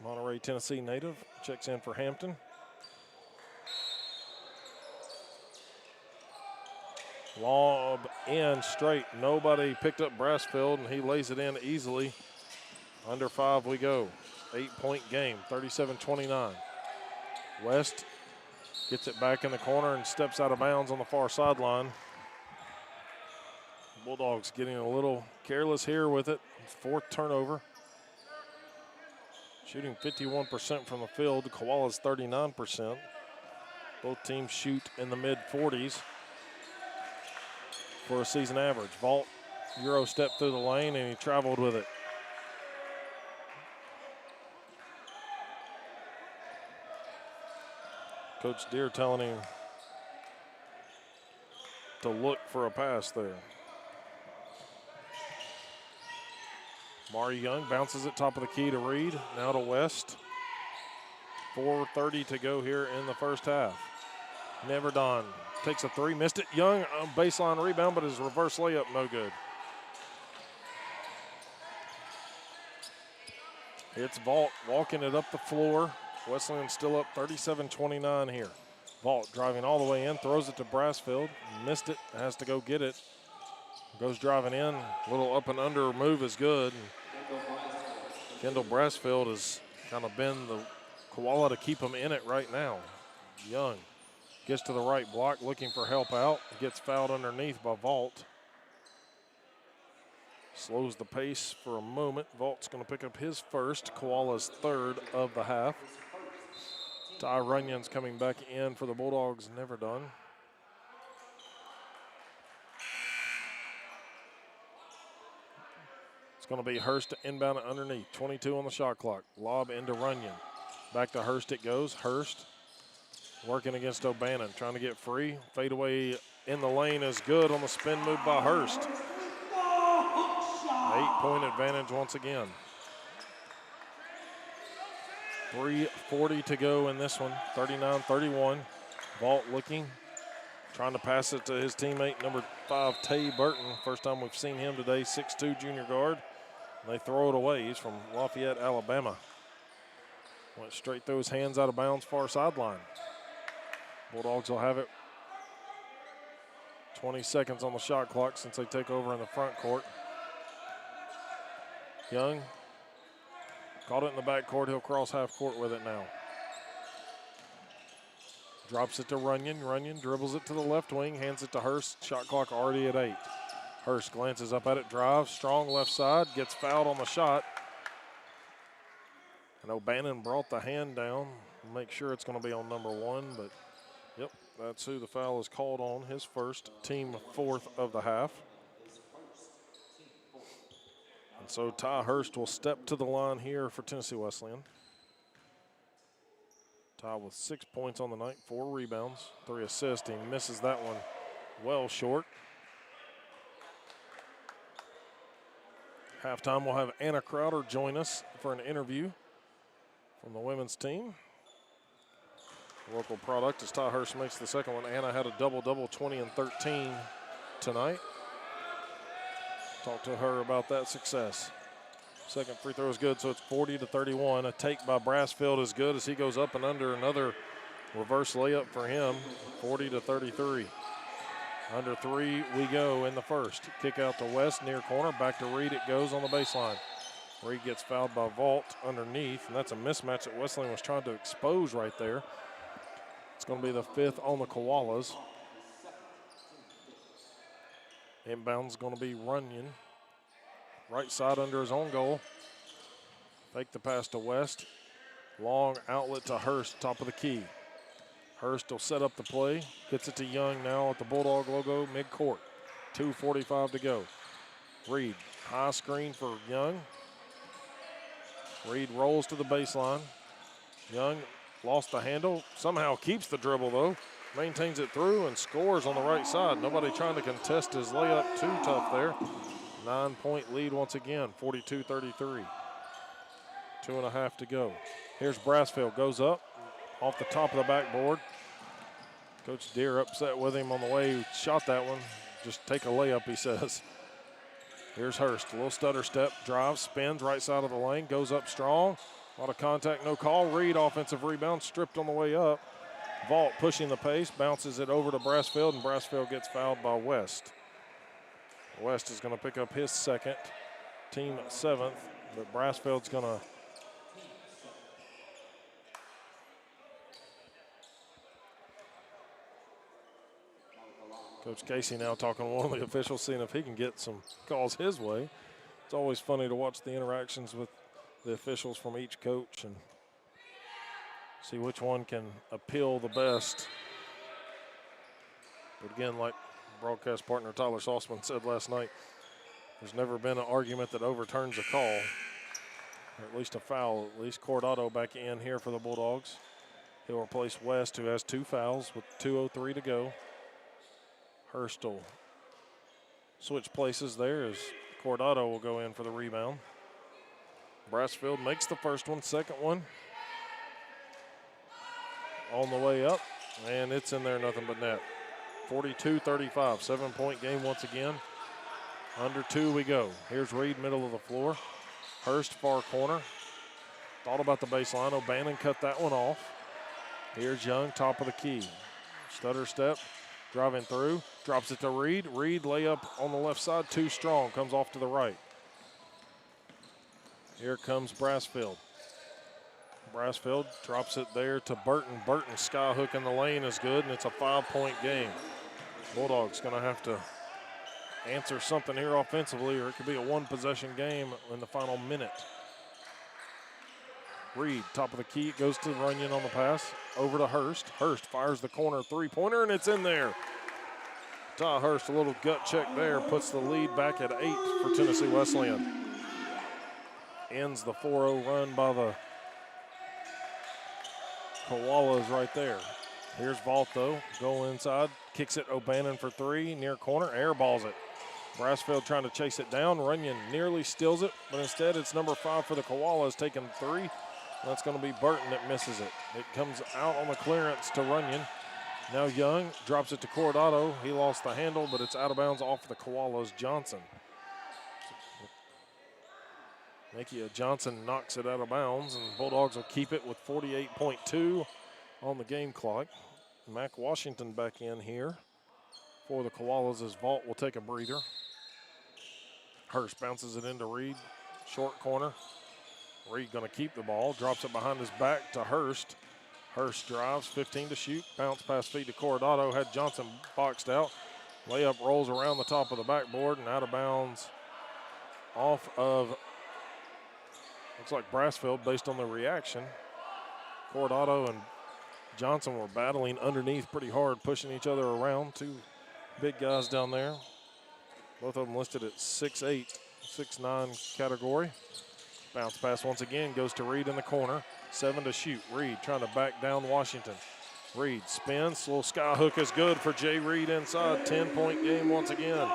Monterey, Tennessee native, checks in for Hampton. Lob in straight. Nobody picked up Brassfield, and he lays it in easily. Under 5 we go. 8-point game, 37-29. West gets it back in the corner and steps out of bounds on the far sideline. Bulldogs getting a little careless here with it. 4th turnover. Shooting 51% from the field. Koala's 39%. Both teams shoot in the mid-40s for a season average. Vault Euro stepped through the lane and he traveled with it. Coach Deere telling him to look for a pass there. Mari Young bounces it top of the key to Reed. Now to West. 4:30 to go here in the first half. Neverdon takes a 3, missed it. Young, baseline rebound, but his reverse layup no good. It's Vault walking it up the floor. Wesleyan still up 37-29 here. Vault driving all the way in, throws it to Brassfield. Missed it, has to go get it. Goes driving in, little up and under move is good. Kendall Brassfield has kind of been the koala to keep him in it right now. Young gets to the right block, looking for help out. Gets fouled underneath by Vault. Slows the pace for a moment. Vault's going to pick up his first, Koala's 3rd of the half. Ty Runyon's coming back in for the Bulldogs, Neverdon. It's going to be Hurst to inbound it underneath. 22 on the shot clock. Lob into Runyon. Back to Hurst it goes. Hurst working against O'Bannon, trying to get free. Fadeaway in the lane is good on the spin move by Hurst. 8-point advantage once again. 3:40 to go in this one. 39-31. Vault looking, trying to pass it to his teammate, number 5, Tay Burton. First time we've seen him today, 6'2" junior guard. And they throw it away. He's from Lafayette, Alabama. Went straight through his hands out of bounds, far sideline. Bulldogs will have it. 20 seconds on the shot clock since they take over in the front court. Young caught it in the back court. He'll cross half court with it now. Drops it to Runyon. Runyon dribbles it to the left wing, hands it to Hurst. Shot clock already at 8. Hurst glances up at it, drives, strong left side, gets fouled on the shot. And O'Bannon brought the hand down. Make sure it's going to be on number 1, but yep, that's who the foul is called on. His first, team 4th of the half. And so Ty Hurst will step to the line here for Tennessee Wesleyan. Ty with 6 points on the night, 4 rebounds, 3 assists. He misses that one well short. Halftime, we'll have Anna Crowder join us for an interview from the women's team. Local product as Ty Hurst makes the second one. Anna had a double-double, 20 and 13 tonight. Talk to her about that success. Second free throw is good, so it's 40-31. A take by Brassfield is good as he goes up and under. Another reverse layup for him, 40-33. Under 3 we go in the first. Kick out to West, near corner. Back to Reed it goes on the baseline. Reed gets fouled by Vault underneath, and that's a mismatch that Wesleyan was trying to expose right there. It's going to be the 5th on the Koalas. Inbound's going to be Runyon. Right side under his own goal. Fake the pass to West. Long outlet to Hurst, top of the key. Hurst will set up the play. Gets it to Young now at the Bulldog logo, mid-court. 2:45 to go. Reed, high screen for Young. Reed rolls to the baseline. Young lost the handle. Somehow keeps the dribble, though. Maintains it through and scores on the right side. Nobody trying to contest his layup. Too tough there. 9-point lead once again, 42-33. 2.5 to go. Here's Brassfield, goes up off the top of the backboard. Coach Deere upset with him on the way he shot that one. Just take a layup, he says. Here's Hurst, a little stutter step, drives, spins right side of the lane, goes up strong. A lot of contact, no call. Reed, offensive rebound, stripped on the way up. Vault pushing the pace, bounces it over to Brassfield, and Brassfield gets fouled by West. West is going to pick up his second, team 7th, but Brassfield's going to Coach Casey now talking to one of the officials, seeing if he can get some calls his way. It's always funny to watch the interactions with the officials from each coach and see which one can appeal the best. But again, like broadcast partner Tyler Saltzman said last night, there's never been an argument that overturns a call, or at least a foul. At least Cordado back in here for the Bulldogs. He'll replace West, who has 2 fouls with 2:03 to go. Hurst will switch places there as Cordado will go in for the rebound. Brassfield makes the first one, second one on the way up, and it's in there, nothing but net. 42-35, 7-point game once again. Under 2 we go. Here's Reed, middle of the floor. Hurst, far corner. Thought about the baseline. O'Bannon cut that one off. Here's Young, top of the key. Stutter step, driving through, drops it to Reed. Reed, layup on the left side, too strong, comes off to the right. Here comes Brassfield. Brassfield drops it there to Burton. Burton, sky hook in the lane is good, and it's a 5-point game. Bulldogs gonna have to answer something here offensively, or it could be a 1-possession game in the final minute. Reed, top of the key, it goes to Runyon on the pass, over to Hurst. Hurst fires the corner 3-pointer, and it's in there. Ty Hurst, a little gut check there, puts the lead back at 8 for Tennessee Wesleyan. Ends the 4-0 run by the Koalas right there. Here's Vault, though, go inside, kicks it O'Bannon for 3, near corner, airballs it. Brassfield trying to chase it down. Runyon nearly steals it, but instead it's number 5 for the Koalas taking 3. That's going to be Burton that misses it. It comes out on the clearance to Runyon. Now Young drops it to Cordado. He lost the handle, but it's out of bounds off the Koalas' Johnson. Nakia Johnson knocks it out of bounds, and Bulldogs will keep it with 48.2 on the game clock. Mac Washington back in here for the Koalas as Vault will take a breather. Hurst bounces it into Reed, short corner. Reed gonna keep the ball, drops it behind his back to Hurst. Hurst drives, 15 to shoot, bounce pass feed to Cordado, had Johnson boxed out. Layup rolls around the top of the backboard and out of bounds off of, looks like Brassfield based on the reaction. Cordado and Johnson were battling underneath pretty hard, pushing each other around. 2 big guys down there. Both of them listed at 6'8", 6'9" category. Bounce pass once again goes to Reed in the corner. 7 to shoot. Reed trying to back down Washington. Reed spins. Little sky hook is good for Jay Reed inside. 10-point game once again.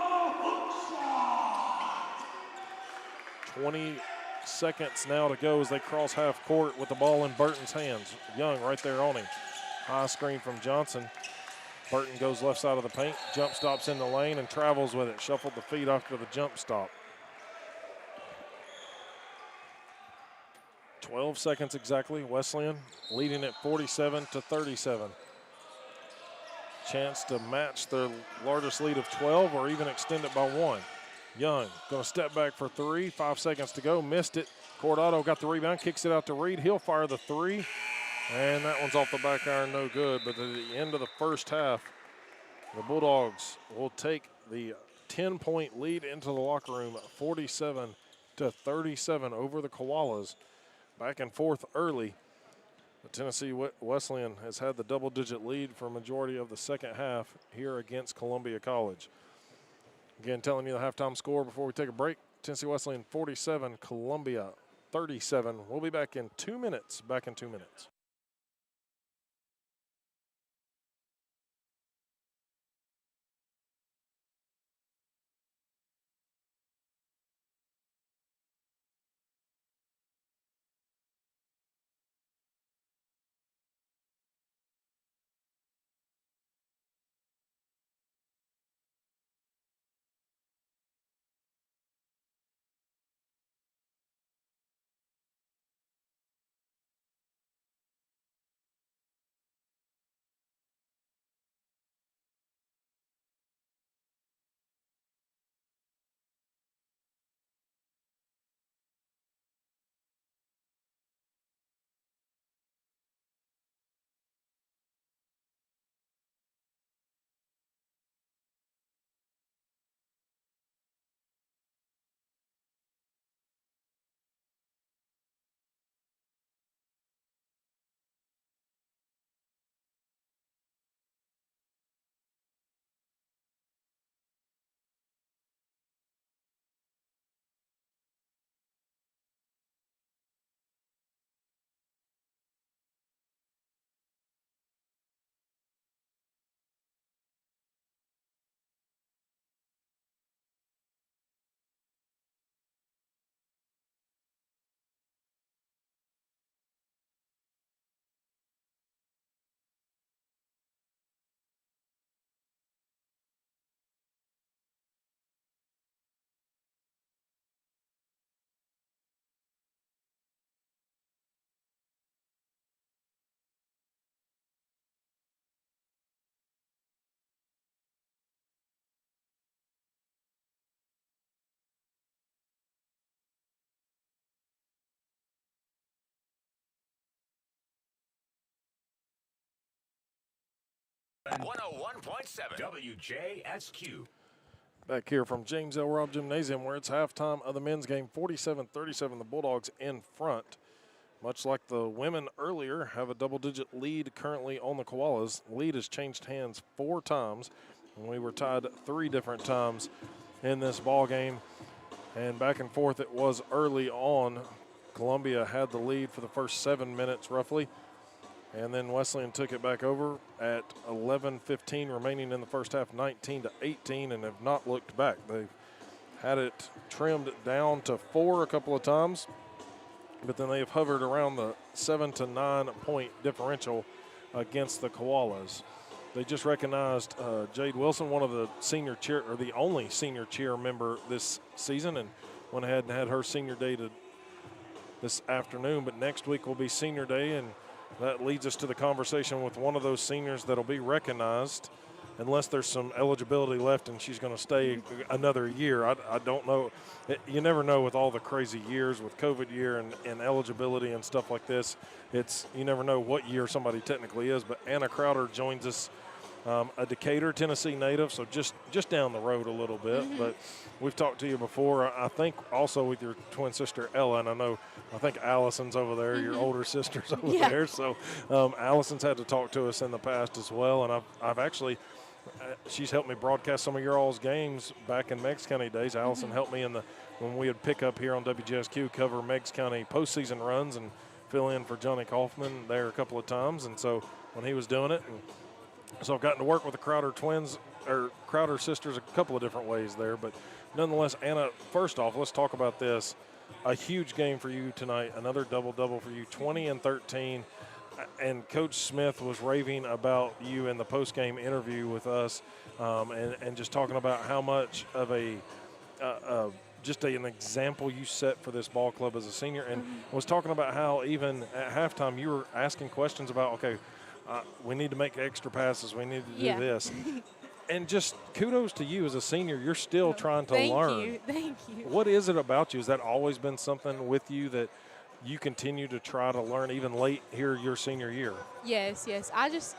20 seconds now to go as they cross half court with the ball in Burton's hands. Young right there on him. High screen from Johnson. Burton goes left side of the paint. Jump stops in the lane and travels with it. Shuffled the feet after the jump stop. 12 seconds exactly. Wesleyan leading at 47-37. Chance to match their largest lead of 12 or even extend it by 1. Young going to step back for 3. 5 seconds to go. Missed it. Cordado got the rebound. Kicks it out to Reed. He'll fire the 3. And that one's off the back iron. No good. But at the end of the first half, the Bulldogs will take the 10-point lead into the locker room. 47-37 over the Koalas. Back and forth early. The Tennessee Wesleyan has had the double-digit lead for a majority of the second half here against Columbia College. Again, telling you the halftime score before we take a break. Tennessee Wesleyan 47, Columbia 37. We'll be back in 2 minutes. Back in 2 minutes. 101.7 WJSQ. Back here from James L. Robb Gymnasium, where it's halftime of the men's game, 47-37, the Bulldogs in front. Much like the women earlier, have a double-digit lead currently on the Koalas. Lead has changed hands 4 times, and we were tied 3 different times in this ball game. And back and forth it was early on. Columbia had the lead for the first 7 minutes roughly, and then Wesleyan took it back over at 11:15 remaining in the first half, 19-18, and have not looked back. They've had it trimmed down to 4 a couple of times, but then they've hovered around the 7 to 9 point differential against the Koalas. They just recognized Jade Wilson, one of the senior cheer, or the only senior cheer member this season, and went ahead and had her senior day this afternoon. But next week will be senior day, and that leads us to the conversation with one of those seniors that'll be recognized, unless there's some eligibility left and she's going to stay another year. I don't know. You never know with all the crazy years with COVID year and eligibility and stuff like this. You never know what year somebody technically is. But Anna Crowder joins us, a Decatur, Tennessee native, so just down the road a little bit. Mm-hmm. But we've talked to you before, I think also with your twin sister Ella, and I think Allison's over there, mm-hmm. Your older sister's over there. So Allison's had to talk to us in the past as well, and I've actually she's helped me broadcast some of your all's games back in Meigs County days. Allison mm-hmm. helped me when we would pick up here on WGSQ, cover Meigs County postseason runs and fill in for Johnny Kaufman there a couple of times. And so when he was doing it, and so I've gotten to work with the Crowder sisters a couple of different ways there. But nonetheless, Anna, first off, let's talk about this. A huge game for you tonight, another double-double for you, 20 and 13. And Coach Smith was raving about you in the post-game interview with us, and just talking about how much of an example you set for this ball club as a senior, and mm-hmm. was talking about how even at halftime you were asking questions about, okay, we need to make extra passes, we need to do this. And just kudos to you as a senior. You're still trying to learn. Thank you. What is it about you? Has that always been something with you that you continue to try to learn even late here your senior year? Yes. I just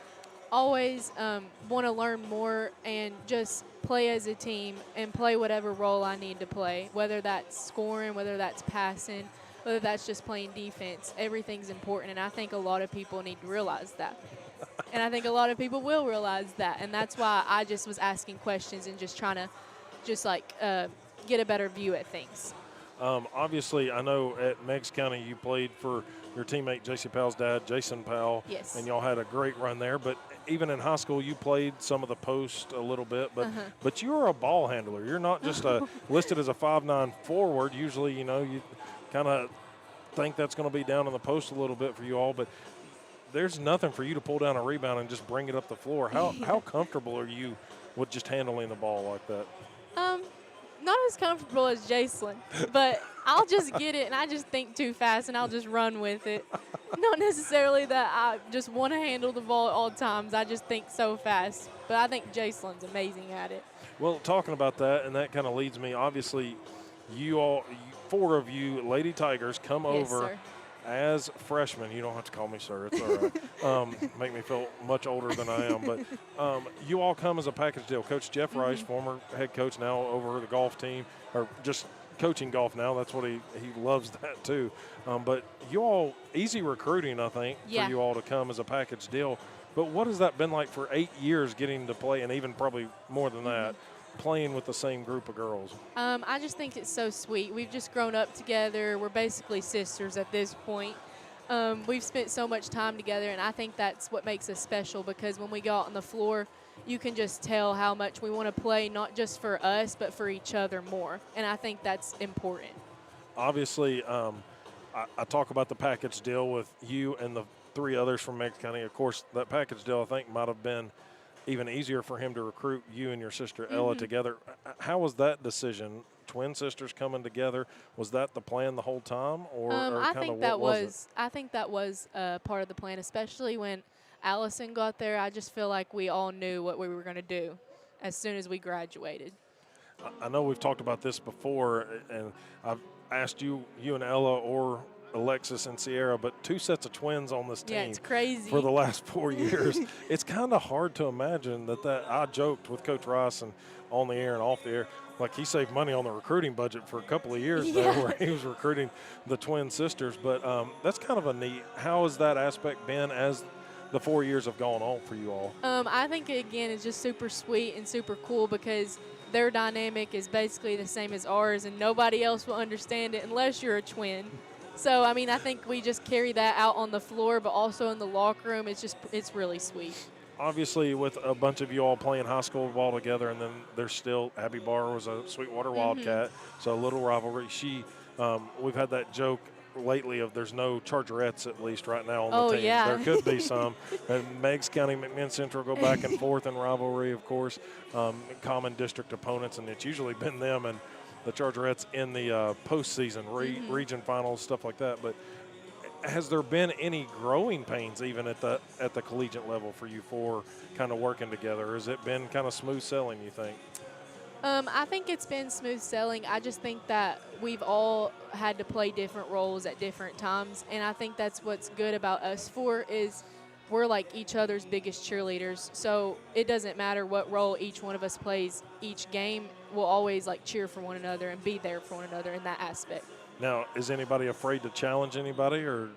always want to learn more and just play as a team and play whatever role I need to play, whether that's scoring, whether that's passing, whether that's just playing defense. Everything's important, and I think a lot of people need to realize that. And I think a lot of people will realize that, and that's why I just was asking questions and just trying to get a better view at things. Obviously, I know at Meigs County you played for your teammate J.C. Powell's dad, Jason Powell. Yes. And y'all had a great run there. But even in high school, you played some of the post a little bit. But you were a ball handler. You're not just listed as a 5'9" forward. Usually, you kind of think that's going to be down in the post a little bit for you all. But there's nothing for you to pull down a rebound and just bring it up the floor. How comfortable are you with just handling the ball like that? Not as comfortable as Jason, but I'll just get it, and I just think too fast, and I'll just run with it. Not necessarily that I just want to handle the ball at all times. I just think so fast. But I think Jason's amazing at it. Well, talking about that, and that kind of leads me, obviously, you all, 4 of you Lady Tigers come over sir. As freshmen. You don't have to call me sir. It's all right. Make me feel much older than I am. But you all come as a package deal. Coach Jeff Rice, former head coach, now over the golf team, or just coaching golf now. That's what he loves that too. But you all, easy recruiting, I think, for you all to come as a package deal. But what has that been like for 8 years getting to play, and even probably more than that, playing with the same group of girls? I just think it's so sweet. We've just grown up together. We're basically sisters at this point. We've spent so much time together, and I think that's what makes us special, because when we go out on the floor, you can just tell how much we want to play, not just for us, but for each other more. And I think that's important. Obviously, I talk about the package deal with you and the 3 others from Meigs County. Of course, that package deal, I think, might have been even easier for him to recruit you and your sister Ella together. How was that decision? Twin sisters coming together, was that the plan the whole time, or I think that was I think that was part of the plan, especially when Allison got there. I just feel like we all knew what we were going to do as soon as we graduated. I know we've talked about this before, and I've asked you and Ella, or Alexis and Sierra, but 2 sets of twins on this team. Yeah, it's crazy. For the last 4 years. It's kind of hard to imagine that I joked with Coach Ross and on the air and off the air, like he saved money on the recruiting budget for a couple of years there where he was recruiting the twin sisters. But that's kind of a neat. How has that aspect been as the 4 years have gone on for you all? I think, again, it's just super sweet and super cool because their dynamic is basically the same as ours, and nobody else will understand it unless you're a twin. So, I mean, I think we just carry that out on the floor, but also in the locker room. It's really sweet. Obviously, with a bunch of you all playing high school ball together, and then there's still Abby Barr was a Sweetwater Wildcat, so a little rivalry. We've had that joke lately of there's no Chargerettes at least right now on the team. Yeah. There could be some. And Meigs County, McMinn Central go back and forth in rivalry, of course, common district opponents, and it's usually been them and the Chargerettes in the postseason, region finals, stuff like that. But has there been any growing pains even at the collegiate level for you four kind of working together? Or has it been kind of smooth sailing, you think? I think it's been smooth sailing. I just think that we've all had to play different roles at different times, and I think that's what's good about us four is we're like each other's biggest cheerleaders. So it doesn't matter what role each one of us plays each game. We'll always like cheer for one another and be there for one another in that aspect. Now, is anybody afraid to challenge anybody, or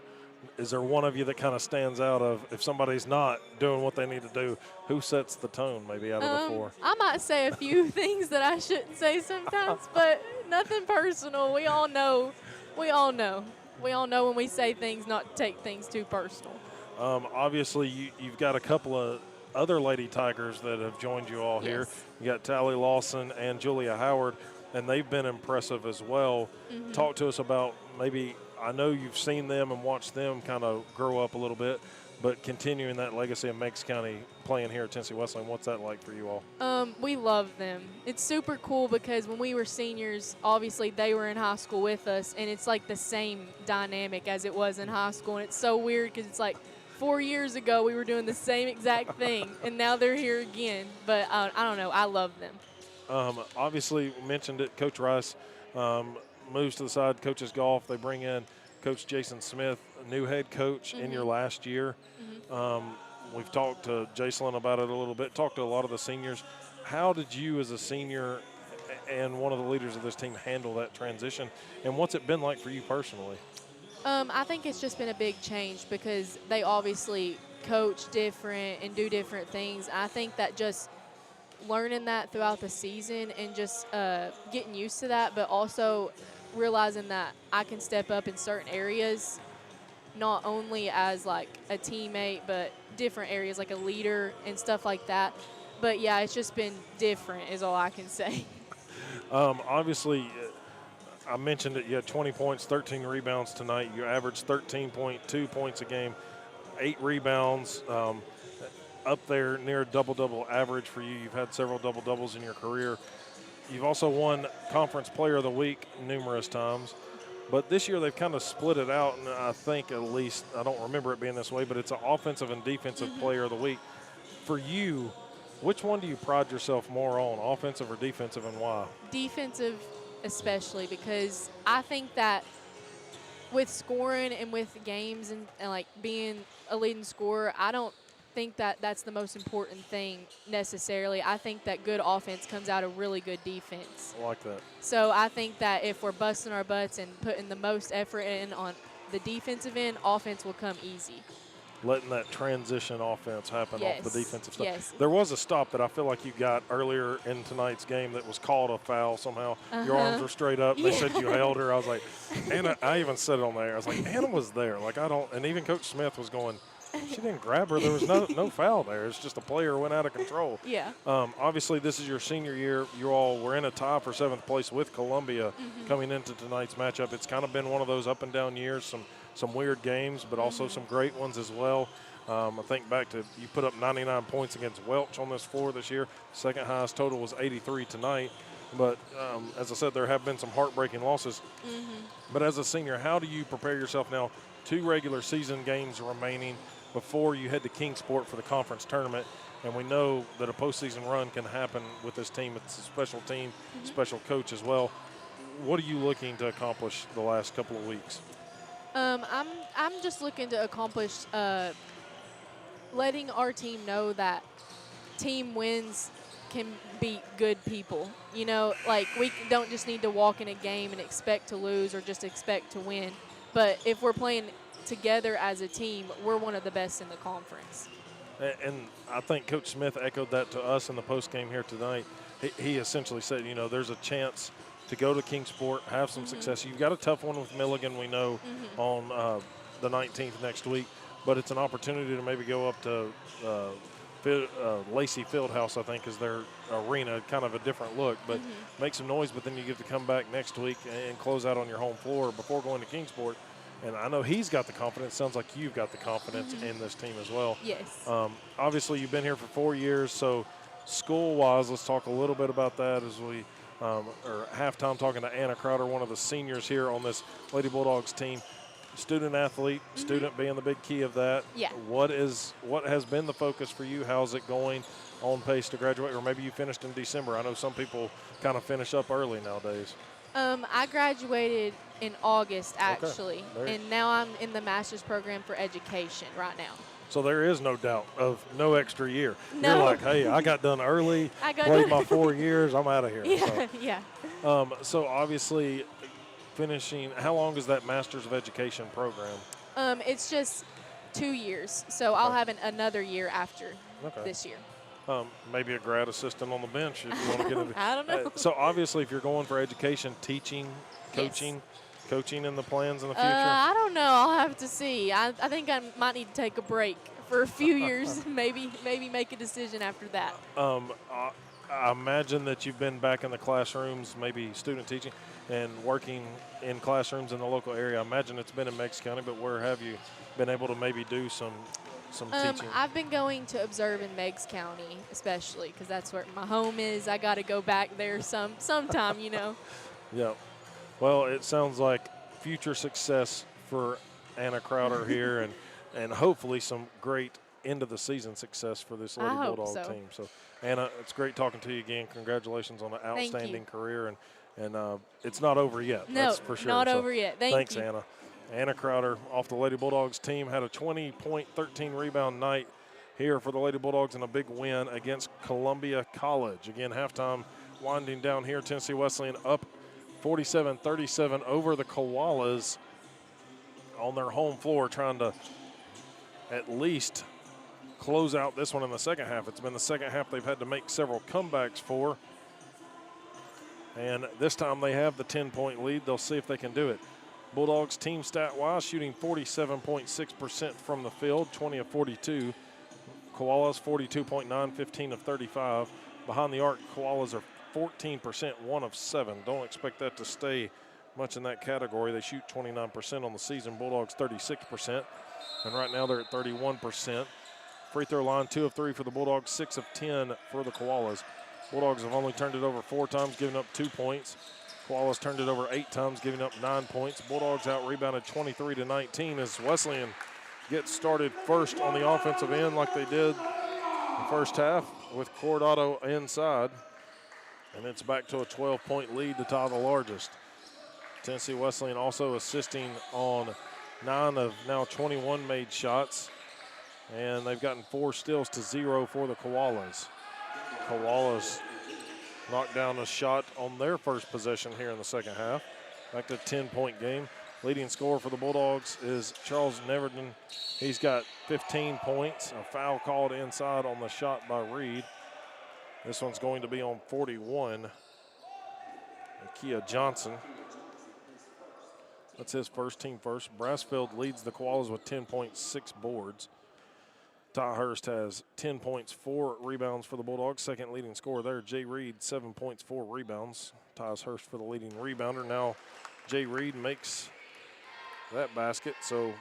is there one of you that kind of stands out of if somebody's not doing what they need to do, who sets the tone maybe out of the four? I might say a few things that I shouldn't say sometimes, but nothing personal. We all know when we say things not to take things too personal. Obviously, you've got a couple of other Lady Tigers that have joined you all here. You got Tally Lawson and Julia Howard, and they've been impressive as well. Talk to us about maybe, I know you've seen them and watched them kind of grow up a little bit, but continuing that legacy of Meigs County playing here at Tennessee Wesleyan, what's that like for you all? We love them. It's super cool because when we were seniors, obviously they were in high school with us, and it's like the same dynamic as it was in high school, and it's so weird because it's like 4 years ago we were doing the same exact thing, and now they're here again. But I don't know. I love them. Obviously, we mentioned it, Coach Rice moves to the side, coaches golf. They bring in Coach Jason Smith, a new head coach in your last year. We've talked to Jason about it a little bit, talked to a lot of the seniors. How did you as a senior and one of the leaders of this team handle that transition, and what's it been like for you personally? I think it's just been a big change because they obviously coach different and do different things. I think that just learning that throughout the season and just getting used to that, but also realizing that I can step up in certain areas, not only as like a teammate, but different areas like a leader and stuff like that. But yeah, it's just been different is all I can say. Obviously, I mentioned it, you had 20 points, 13 rebounds tonight. You averaged 13.2 points a game, 8 rebounds, up there near a double-double average for you. You've had several double-doubles in your career. You've also won Conference Player of the Week numerous times. But this year they've kind of split it out, and I think at least, I don't remember it being this way, but it's an offensive and defensive player of the week. For you, which one do you pride yourself more on, offensive or defensive, and why? Defensive especially, because I think that with scoring and with games and like being a leading scorer, I don't think that that's the most important thing necessarily. I think that good offense comes out of really good defense. I like that. So I think that if we're busting our butts and putting the most effort in on the defensive end, offense will come easy. Letting that transition offense happen off the defensive stuff. Yes. There was a stop that I feel like you got earlier in tonight's game that was called a foul somehow. Your arms were straight up. They said you held her. I was like, Anna, I even said it on there. I was like, Anna was there. Like, I don't, and even Coach Smith was going, she didn't grab her. There was no foul there. It's just a player went out of control. Yeah. Obviously, this is your senior year. You all were in a tie for 7th place with Columbia coming into tonight's matchup. It's kind of been one of those up and down years, some weird games, but also some great ones as well. I think back to you put up 99 points against Welch on this floor this year. Second highest total was 83 tonight. But as I said, there have been some heartbreaking losses. But as a senior, how do you prepare yourself now? 2 regular season games remaining before you head to Kingsport for the conference tournament. And we know that a postseason run can happen with this team. It's a special team, special coach as well. What are you looking to accomplish the last couple of weeks? I'm just looking to accomplish letting our team know that team wins can beat good people. You know, like we don't just need to walk in a game and expect to lose or just expect to win. But if we're playing together as a team, we're one of the best in the conference. And I think Coach Smith echoed that to us in the post game here tonight. He essentially said, you know, there's a chance to go to Kingsport, have some success. You've got a tough one with Milligan, we know, on the 19th next week, but it's an opportunity to maybe go up to Lacey Fieldhouse, I think, is their arena, kind of a different look, but make some noise, but then you get to come back next week and close out on your home floor before going to Kingsport. And I know he's got the confidence. Sounds like you've got the confidence in this team as well. Yes. Obviously, you've been here for 4 years, so school-wise, let's talk a little bit about that as we are halftime talking to Anna Crowder, one of the seniors here on this Lady Bulldogs team. Student-athlete, student being the big key of that. Yeah. What has been the focus for you? How's it going on pace to graduate? Or maybe you finished in December. I know some people kind of finish up early nowadays. I graduated in August, actually, Okay. and now I'm in the master's program for education right now. So there is no doubt of no extra year. No. You're like, hey, I got done early, I got played done- my 4 years, I'm out of here. Yeah, yeah. So obviously finishing, how long is that Master's of Education program? It's just 2 years, so I'll Okay. have another year after this year. Maybe a grad assistant on the bench if you want to get into I don't know. So obviously if you're going for education, teaching, coaching, coaching in the plans in the future? I don't know. I'll have to see. I think I might need to take a break for a few years, maybe make a decision after that. I imagine that you've been back in the classrooms, maybe student teaching, and working in classrooms in the local area. I imagine it's been in Meigs County, but where have you been able to maybe do some teaching? I've been going to observe in Meigs County, especially because that's where my home is. I got to go back there sometime, you know. Yeah. Well, it sounds like future success for Anna Crowder here, and hopefully some great end of the season success for this Lady Bulldog team. So, Anna, it's great talking to you again. Congratulations on an outstanding career, and it's not over yet. No, that's for sure. not over yet. Thanks, you. Anna. Anna Crowder off the Lady Bulldogs team had a 20-point, 13-rebound night here for the Lady Bulldogs and a big win against Columbia College. Again, halftime winding down here. Tennessee Wesleyan up 47-37 over the Koalas on their home floor, trying to at least close out this one in the second half. It's been the second half they've had to make several comebacks for. And this time they have the 10-point lead. They'll see if they can do it. Bulldogs team stat-wise shooting 47.6% from the field, 20 of 42. Koalas 42.9, 15 of 35. Behind the arc, Koalas are 14%, 1 of 7. Don't expect that to stay much in that category. They shoot 29% on the season. Bulldogs 36%. And right now they're at 31%. Free throw line 2 of 3 for the Bulldogs, 6 of 10 for the Koalas. Bulldogs have only turned it over 4 times, giving up 2 points. Koalas turned it over 8 times, giving up 9 points. Bulldogs out-rebounded 23-19 as Wesleyan gets started first on the offensive end like they did the first half with Cordado inside. And it's back to a 12-point lead to tie the largest. Tennessee Wesleyan also assisting on 9 of now 21 made shots. And they've gotten 4 steals to 0 for the Koalas. Koalas knocked down a shot on their first possession here in the second half. Back to a 10-point game. Leading scorer for the Bulldogs is Charles Neverton. He's got 15 points. A foul called inside on the shot by Reed. This one's going to be on 41. Kia Johnson. That's his first team first. Brassfield leads the Koalas with 10.6 boards. Ty Hurst has 10 points, 4 rebounds for the Bulldogs. Second leading scorer there. Jay Reed, 7 points, 4 rebounds. Ties Hurst for the leading rebounder. Now Jay Reed makes that basket, so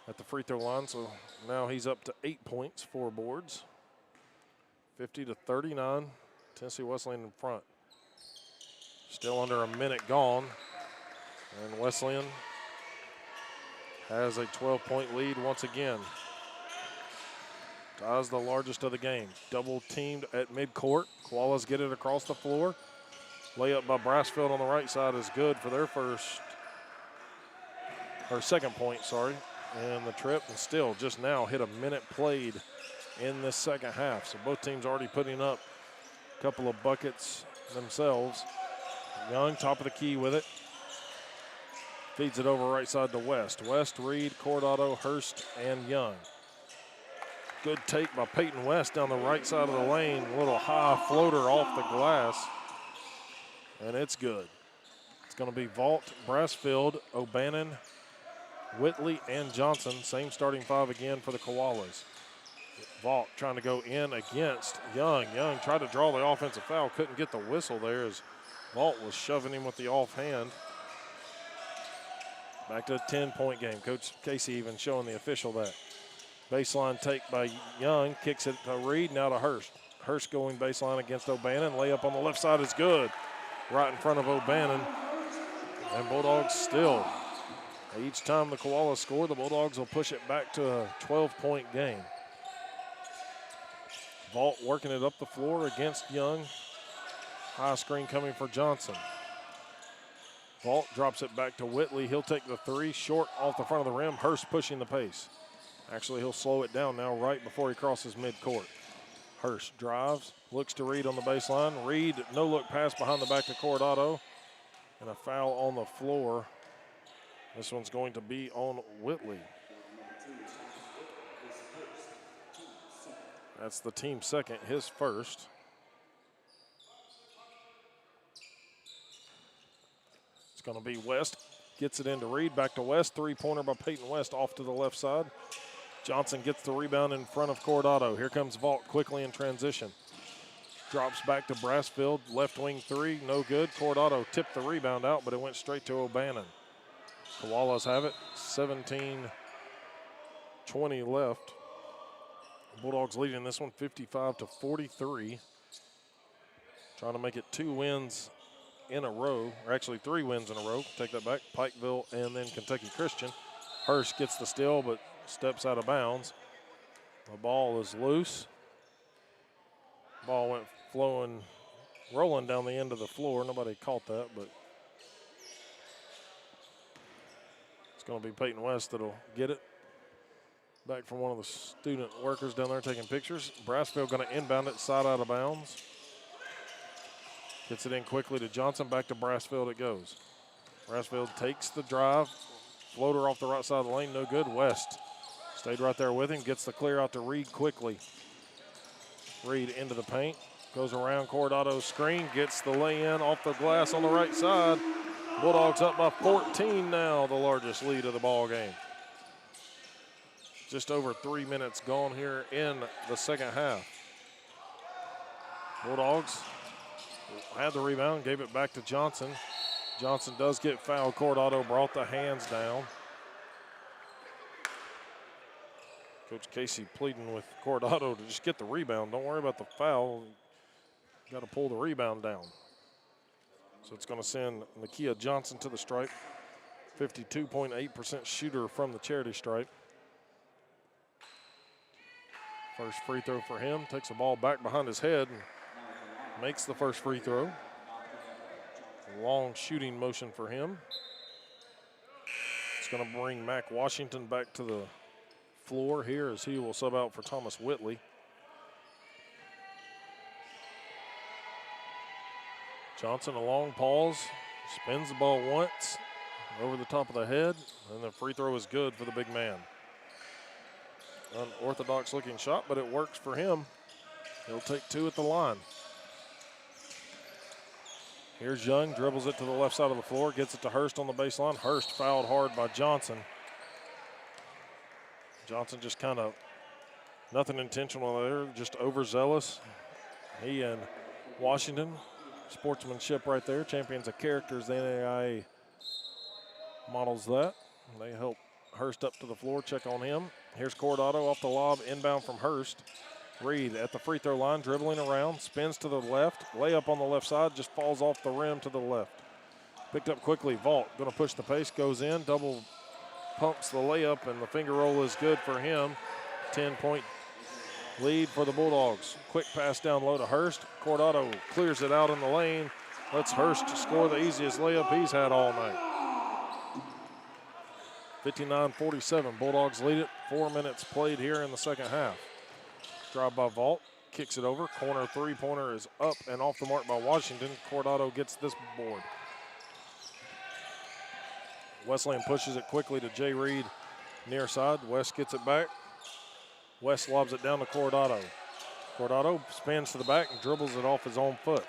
at the free throw line. So now he's up to 8 points, 4 boards. 50-39. Tennessee Wesleyan in front. Still under a minute gone. And Wesleyan has a 12-point lead once again. Ties the largest of the game. Double teamed at midcourt. Koalas get it across the floor. Layup by Brassfield on the right side is good for their first or second point, sorry, in the trip, and still just now hit a minute played in this second half. So both teams already putting up a couple of buckets themselves. Young, top of the key with it. Feeds it over right side to West. West, Reed, Cordado, Hurst, and Young. Good take by Peyton West down the right side of the lane. A little high floater off the glass. And it's good. It's going to be Vault, Brassfield, O'Bannon, Whitley, and Johnson. Same starting five again for the Koalas. Vault trying to go in against Young. Young tried to draw the offensive foul. Couldn't get the whistle there as Vault was shoving him with the offhand. Back to a 10-point game. Coach Casey even showing the official that. Baseline take by Young. Kicks it to Reed, now to Hurst. Hurst going baseline against O'Bannon. Layup on the left side is good. Right in front of O'Bannon. And Bulldogs still. Each time the Koalas score, the Bulldogs will push it back to a 12-point game. Vault working it up the floor against Young. High screen coming for Johnson. Vault drops it back to Whitley. He'll take the three, short off the front of the rim. Hurst pushing the pace. Actually, he'll slow it down now right before he crosses midcourt. Hurst drives, looks to Reed on the baseline. Reed, no look pass behind the back to Cordado. And a foul on the floor. This one's going to be on Whitley. That's the team second, his first. It's going to be West. Gets it into Reed, back to West. Three-pointer by Peyton West off to the left side. Johnson gets the rebound in front of Cordado. Here comes Vault quickly in transition. Drops back to Brassfield. Left wing three, no good. Cordado tipped the rebound out, but it went straight to O'Bannon. Koalas have it. 17-20 left. Bulldogs leading this one 55-43. Trying to make it 2 wins in a row, or actually 3 wins in a row. Take that back. Pikeville and then Kentucky Christian. Hurst gets the steal, but steps out of bounds. The ball is loose. Ball went flowing, rolling down the end of the floor. Nobody caught that, but it's going to be Peyton West that'll get it. Back from one of the student workers down there taking pictures. Brassfield going to inbound it, side out of bounds. Gets it in quickly to Johnson, back to Brassfield it goes. Brassfield takes the drive. Floater off the right side of the lane, no good. West stayed right there with him, gets the clear out to Reed quickly. Reed into the paint, goes around Cordado's screen, gets the lay-in off the glass on the right side. Bulldogs up by 14 now, the largest lead of the ball game. Just over 3 minutes gone here in the second half. Bulldogs had the rebound, gave it back to Johnson. Johnson does get fouled. Cordado brought the hands down. Coach Casey pleading with Cordado to just get the rebound. Don't worry about the foul. Got to pull the rebound down. So it's going to send Nakia Johnson to the stripe. 52.8% shooter from the charity stripe. First free throw for him. Takes the ball back behind his head and makes the first free throw. Long shooting motion for him. It's going to bring Mac Washington back to the floor here as he will sub out for Thomas Whitley. Johnson, a long pause, spins the ball once over the top of the head, and the free throw is good for the big man. Unorthodox looking shot, but it works for him. He'll take 2 at the line. Here's Young, dribbles it to the left side of the floor, gets it to Hurst on the baseline. Hurst fouled hard by Johnson. Johnson just kind of, nothing intentional there, just overzealous. He and Washington, sportsmanship right there. Champions of characters, the NAIA models that. They help Hurst up to the floor, check on him. Here's Cordado off the lob, inbound from Hurst. Reed at the free throw line, dribbling around, spins to the left. Layup on the left side, just falls off the rim to the left. Picked up quickly, Vault going to push the pace, goes in, double pumps the layup, and the finger roll is good for him. 10-point lead for the Bulldogs. Quick pass down low to Hurst. Cordado clears it out in the lane. Lets Hurst score the easiest layup he's had all night. 59-47. Bulldogs lead it. 4 minutes played here in the second half. Drive by Vault. Kicks it over. Corner three-pointer is up and off the mark by Washington. Cordado gets this board. Wesleyan pushes it quickly to Jay Reed near side. West gets it back. West lobs it down to Cordado. Cordado spins to the back and dribbles it off his own foot.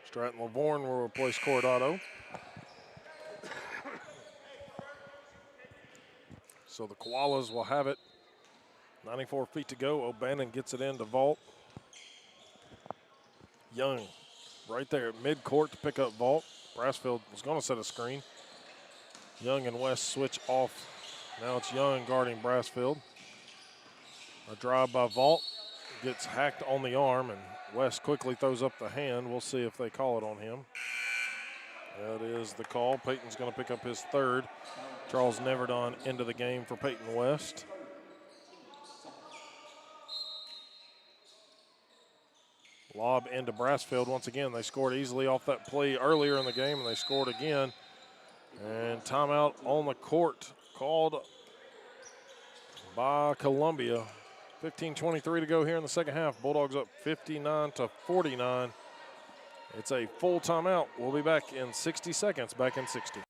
Stratton Lavorne will replace Cordado. So the Koalas will have it. 94 feet to go. O'Bannon gets it into Vault. Young right there at midcourt to pick up Vault. Brassfield was going to set a screen. Young and West switch off. Now it's Young guarding Brassfield. A drive by Vault. Gets hacked on the arm, and West quickly throws up the hand. We'll see if they call it on him. That is the call. Peyton's going to pick up his third. Charles Neverdon into the game for Peyton West. Lob into Brassfield once again. They scored easily off that play earlier in the game, and they scored again. And timeout on the court called by Columbia. 15:23 to go here in the second half. Bulldogs up 59-49. It's a full timeout. We'll be back in 60 seconds, back in 60.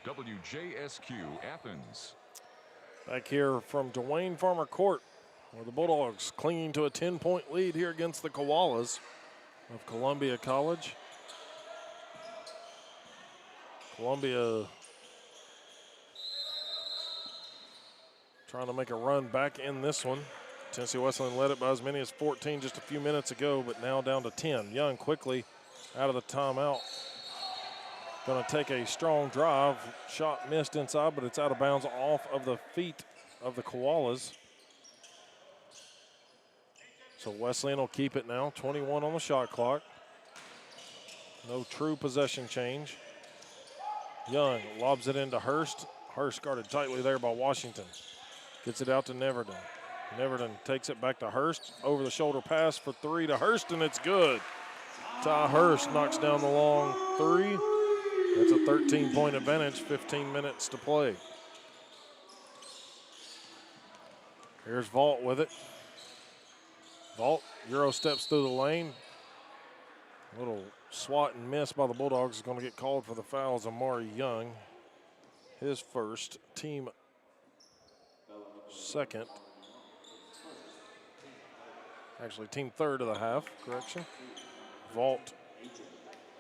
WJSQ Athens. Back here from Dwayne Farmer Court, where the Bulldogs clinging to a 10-point lead here against the Koalas of Columbia College. Columbia trying to make a run back in this one. Tennessee Wesleyan led it by as many as 14 just a few minutes ago, but now down to 10. Young quickly out of the timeout. Going to take a strong drive. Shot missed inside, but it's out of bounds off of the feet of the Koalas. So Wesleyan will keep it now. 21 on the shot clock. No true possession change. Young lobs it into Hurst. Hurst guarded tightly there by Washington. Gets it out to Neverdon. Neverdon takes it back to Hurst. Over the shoulder pass for three to Hurst, and it's good. Ty Hurst knocks down the long three. That's a 13-point advantage, 15 minutes to play. Here's Vault with it. Vault Euro steps through the lane. A little swat and miss by the Bulldogs is going to get called for the fouls. Amari Young, his first, team second. Actually, team third of the half, correction. Vault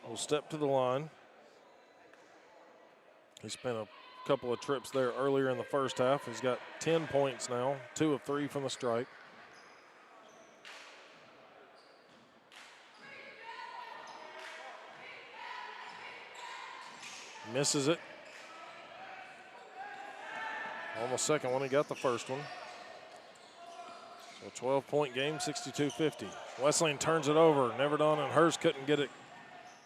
will step to the line. He spent a couple of trips there earlier in the first half. He's got 10 points now, 2 of 3 from the stripe. Misses it. On the second one, he got the first one. So 12-point game, 62-50. Wesleyan turns it over. Neverdon and Hurst couldn't get it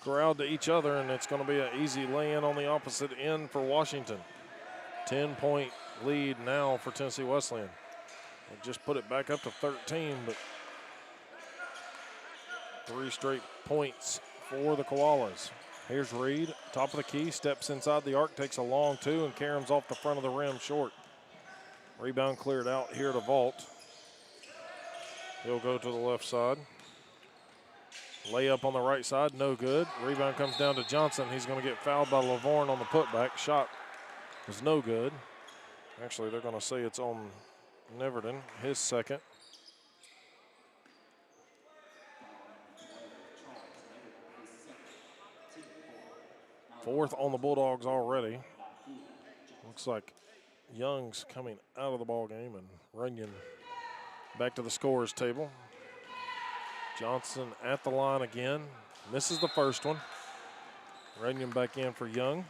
corralled to each other, and it's going to be an easy lay-in on the opposite end for Washington. 10-point lead now for Tennessee Wesleyan. They just put it back up to 13, but 3 straight points for the Koalas. Here's Reed, top of the key, steps inside the arc, takes a long two, and caroms off the front of the rim short. Rebound cleared out here to Vault. He'll go to the left side. Layup on the right side, no good. Rebound comes down to Johnson. He's going to get fouled by Lavorne on the putback. Shot was no good. Actually, they're going to say it's on Neverton, his second. Fourth on the Bulldogs already. Looks like Young's coming out of the ball game and Runyon back to the scorer's table. Johnson at the line again. Misses the first one. Runyon back in for Young.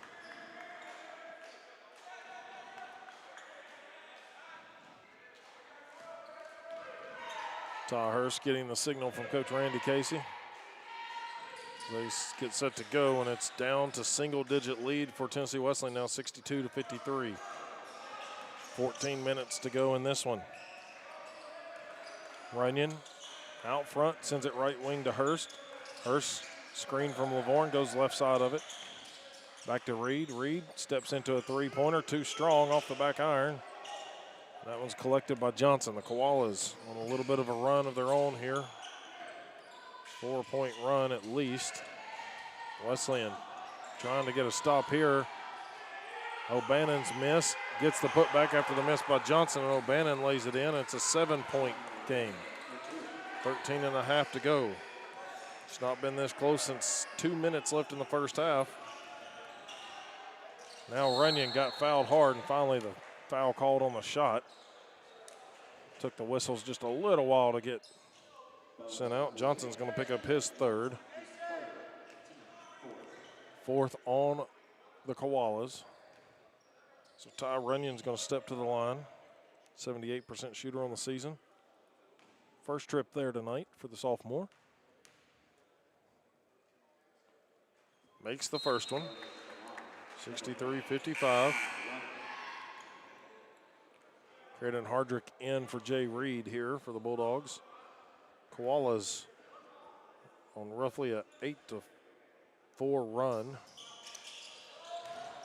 Ty Hurst getting the signal from Coach Randy Casey. They get set to go, and it's down to single-digit lead for Tennessee Wesleyan now, 62-53. 14 minutes to go in this one. Runyon out front, sends it right wing to Hurst. Hurst, screen from Lavorne, goes left side of it. Back to Reed. Reed steps into a three-pointer, too strong off the back iron. That one's collected by Johnson. The Koalas on a little bit of a run of their own here. 4-point run at least. Wesleyan trying to get a stop here. O'Bannon's miss. Gets the putback after the miss by Johnson, and O'Bannon lays it in. It's a 7-point game. 13 and a half to go. It's not been this close since 2 minutes left in the first half. Now Runyon got fouled hard, and finally the foul called on the shot. Took the whistles just a little while to get sent out. Johnson's going to pick up his third. Fourth on the Koalas. So Ty Runyon's going to step to the line. 78% shooter on the season. First trip there tonight for the sophomore. Makes the first one. 63-55. Creighton Hardrick in for Jay Reed here for the Bulldogs. Koalas on roughly a 8-4 run.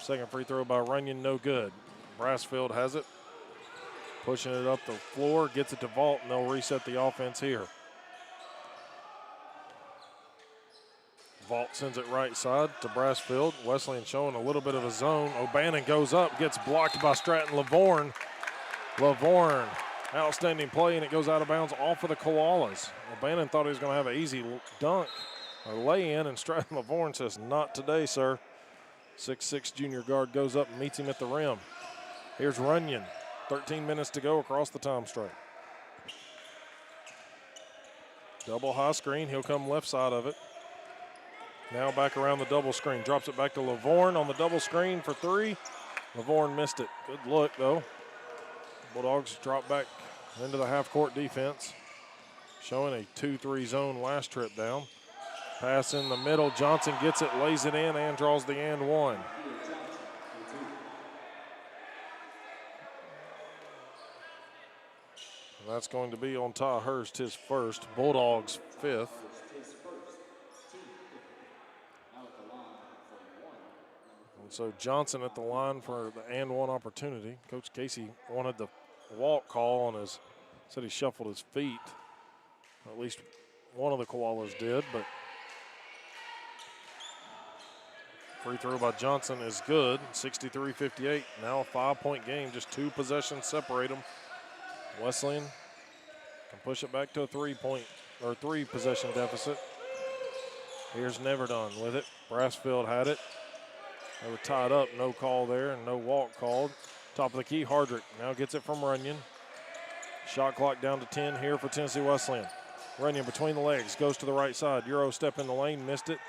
Second free throw by Runyon, no good. Brassfield has it. Pushing it up the floor, gets it to Vault, and they'll reset the offense here. Vault sends it right side to Brassfield. Wesleyan showing a little bit of a zone. O'Bannon goes up, gets blocked by Stratton Lavorne. Lavorne, outstanding play, and it goes out of bounds off of the Koalas. O'Bannon thought he was going to have an easy dunk or lay-in, and Stratton Lavorne says, not today, sir. 6'6" junior guard goes up and meets him at the rim. Here's Runyon. 13 minutes to go across the time stripe. Double high screen. He'll come left side of it. Now back around the double screen. Drops it back to Lavorne on the double screen for three. Lavorne missed it. Good look, though. Bulldogs drop back into the half-court defense. Showing a 2-3 zone last trip down. Pass in the middle. Johnson gets it, lays it in, and draws the and one. And that's going to be on Ty Hurst, his first. Bulldogs fifth. And so Johnson at the line for the and one opportunity. Coach Casey wanted the walk call on his, said he shuffled his feet. At least one of the Koalas did, but free throw by Johnson is good. 63-58. Now a 5-point game. Just 2 possessions separate them. Wesleyan can push it back to a 3 possession deficit. Here's Neverdon with it. Brassfield had it. They were tied up. No call there and no walk called. Top of the key, Hardrick now gets it from Runyon. Shot clock down to 10 here for Tennessee Wesleyan. Runyon between the legs, goes to the right side. Euro step in the lane, missed it.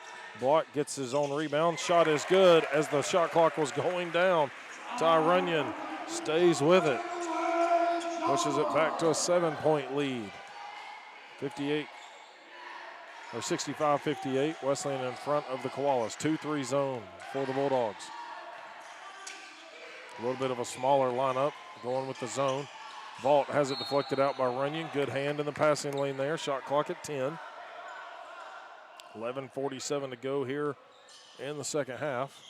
Block gets his own rebound. Shot is good as the shot clock was going down. Ty Runyon stays with it. Pushes it back to a 7-point lead. 65-58. Wesleyan in front of the Koalas. 2-3 zone for the Bulldogs. A little bit of a smaller lineup going with the zone. Vault has it deflected out by Runyon. Good hand in the passing lane there. Shot clock at 10. 11:47 to go here in the second half.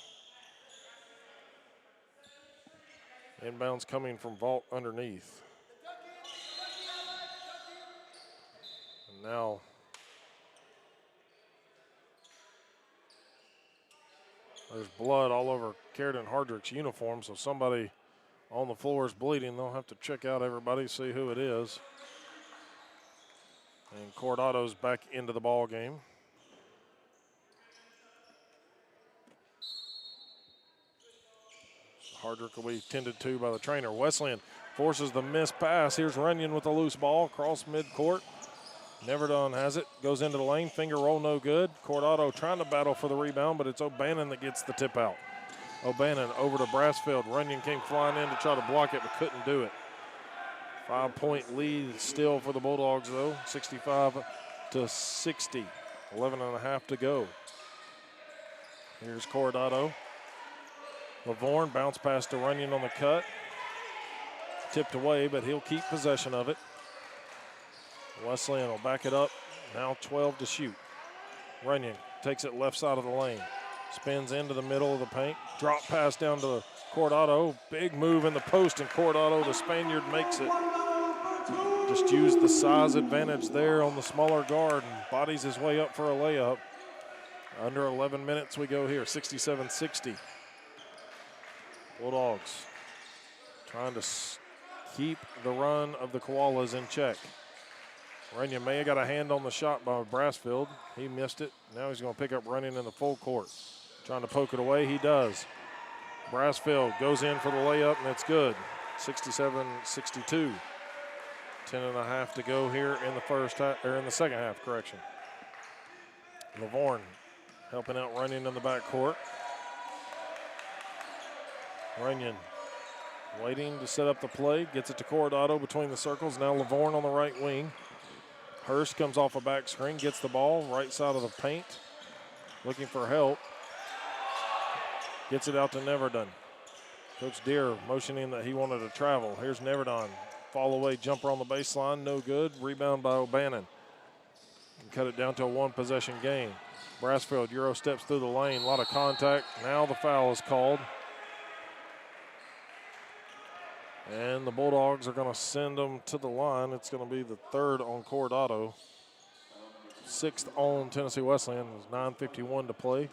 Inbounds coming from Vault underneath. And now There's blood all over Carradine Hardrick's uniform, so somebody on the floor is bleeding. They'll have to check out everybody, see who it is. And Cordado's back into the ball game. Hardrick will be tended to by the trainer. Wesleyan forces the missed pass. Here's Runyon with a loose ball across midcourt. Neverdon has it, goes into the lane, finger roll no good. Cordado trying to battle for the rebound, but it's O'Bannon that gets the tip out. O'Bannon over to Brassfield. Runyon came flying in to try to block it, but couldn't do it. 5-point lead still for the Bulldogs, though, 65-60. 11 and a half to go. Here's Cordado. Lavorne bounce pass to Runyon on the cut. Tipped away, but he'll keep possession of it. Wesleyan will back it up. Now 12 to shoot. Runyon takes it left side of the lane. Spins into the middle of the paint. Drop pass down to Cordado. Big move in the post, and Cordado, the Spaniard, makes it. Just used the size advantage there on the smaller guard and bodies his way up for a layup. Under 11 minutes we go here, 67-60. Bulldogs trying to keep the run of the Koalas in check. Runyon may have got a hand on the shot by Brassfield. He missed it. Now he's going to pick up Runyon in the full court. Trying to poke it away, he does. Brassfield goes in for the layup, and it's good. 67-62. 10 and a half to go here in the first half, or in the second half, correction. Lavorne helping out Runyon in the backcourt. Runyon waiting to set up the play, gets it to Cordado between the circles. Now Lavorne on the right wing. Hurst comes off a back screen, gets the ball, right side of the paint, looking for help. Gets it out to Neverdon. Coach Deere motioning that he wanted to travel. Here's Neverdon. Fall away jumper on the baseline, no good. Rebound by O'Bannon. Can cut it down to a one-possession game. Brassfield Euro steps through the lane, a lot of contact. Now the foul is called. And the Bulldogs are going to send them to the line. It's going to be the third on Cordado. Sixth on Tennessee Wesleyan. There's 9:51 to play.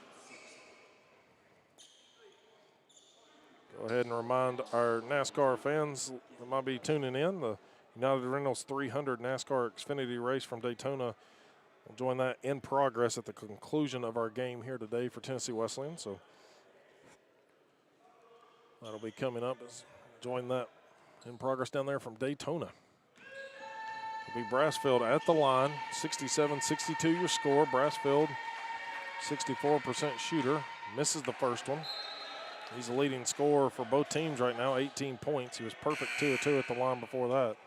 Go ahead and remind our NASCAR fans that might be tuning in. The United Rentals 300 NASCAR Xfinity race from Daytona. We'll join that in progress at the conclusion of our game here today for Tennessee Wesleyan. So that'll be coming up. Join that in progress down there from Daytona. It'll be Brassfield at the line. 67-62 your score. Brassfield, 64% shooter. Misses the first one. He's the leading scorer for both teams right now, 18 points. He was perfect 2 of 2 at the line before that.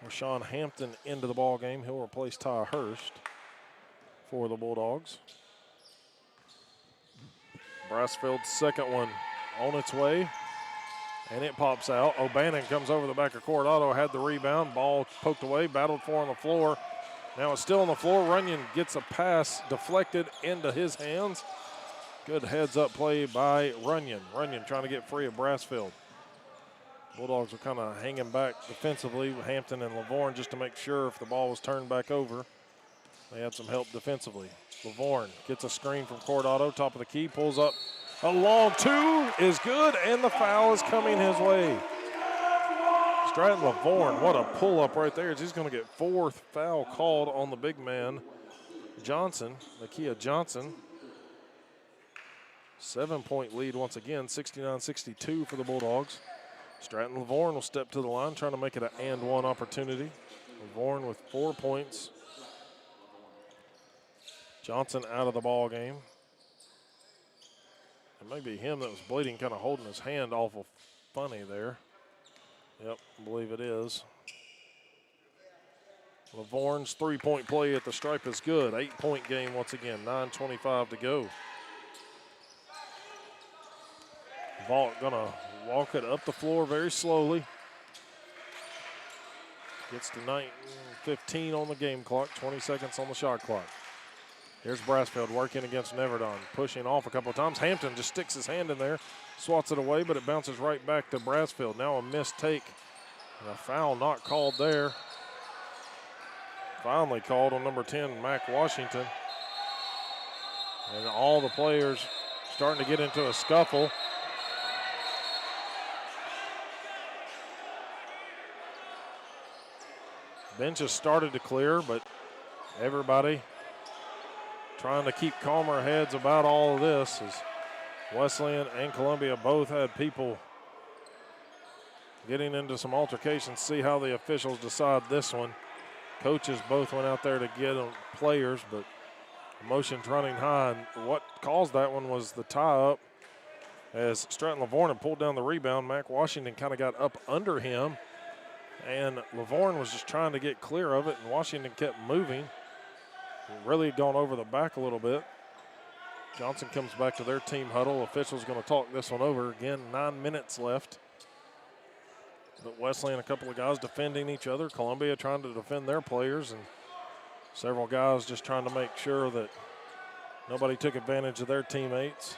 Rashawn Hampton into the ball game. He'll replace Ty Hurst for the Bulldogs. Brassfield's second one on its way, and it pops out. O'Bannon comes over the back of Cordado, had the rebound. Ball poked away, battled for on the floor. Now it's still on the floor. Runyon gets a pass deflected into his hands. Good heads-up play by Runyon. Runyon trying to get free of Brassfield. Bulldogs are kind of hanging back defensively with Hampton and Lavorne just to make sure if the ball was turned back over. They had some help defensively. Lavorne gets a screen from Cordado, top of the key, pulls up. A long two is good, and the foul is coming his way. Stratton Lavorne, what a pull-up right there. He's going to get fourth foul called on the big man, Johnson, Nakia Johnson. 7-point lead once again, 69-62 for the Bulldogs. Stratton Lavorne will step to the line, trying to make it an and-one opportunity. Lavorne with 4 points. Johnson out of the ball game. It may be him that was bleeding, kind of holding his hand awful funny there. Yep, I believe it is. Lavorne's three-point play at the stripe is good. 8-point game once again, 9:25 to go. Vault gonna walk it up the floor very slowly. Gets to 9:15 on the game clock, 20 seconds on the shot clock. Here's Brassfield working against Neverdon, pushing off a couple of times. Hampton just sticks his hand in there, swats it away, but it bounces right back to Brassfield. Now a missed take, and a foul not called there. Finally called on number 10, Mac Washington. And all the players starting to get into a scuffle. Benches started to clear, but everybody trying to keep calmer heads about all of this, as Wesleyan and Columbia both had people getting into some altercations. See how the officials decide this one. Coaches both went out there to get players, but emotions running high. And what caused that one was the tie-up, as Stratton Lavorne had pulled down the rebound. Mac Washington kind of got up under him, and Lavorne was just trying to get clear of it, and Washington kept moving. Really had gone over the back a little bit. Johnson comes back to their team huddle. Officials going to talk this one over. Again, 9 minutes left. But Wesleyan, a couple of guys defending each other. Columbia trying to defend their players, and several guys just trying to make sure that nobody took advantage of their teammates.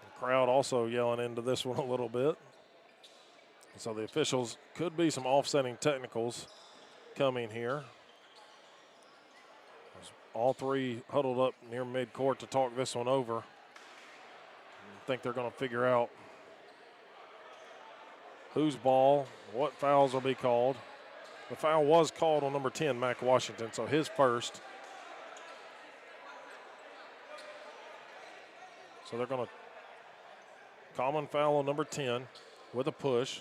The crowd also yelling into this one a little bit. So the officials could be some offsetting technicals coming here. All three huddled up near midcourt to talk this one over. I think they're going to figure out whose ball, what fouls will be called. The foul was called on number 10, Mac Washington, so his first. So they're going to common foul on number 10 with a push.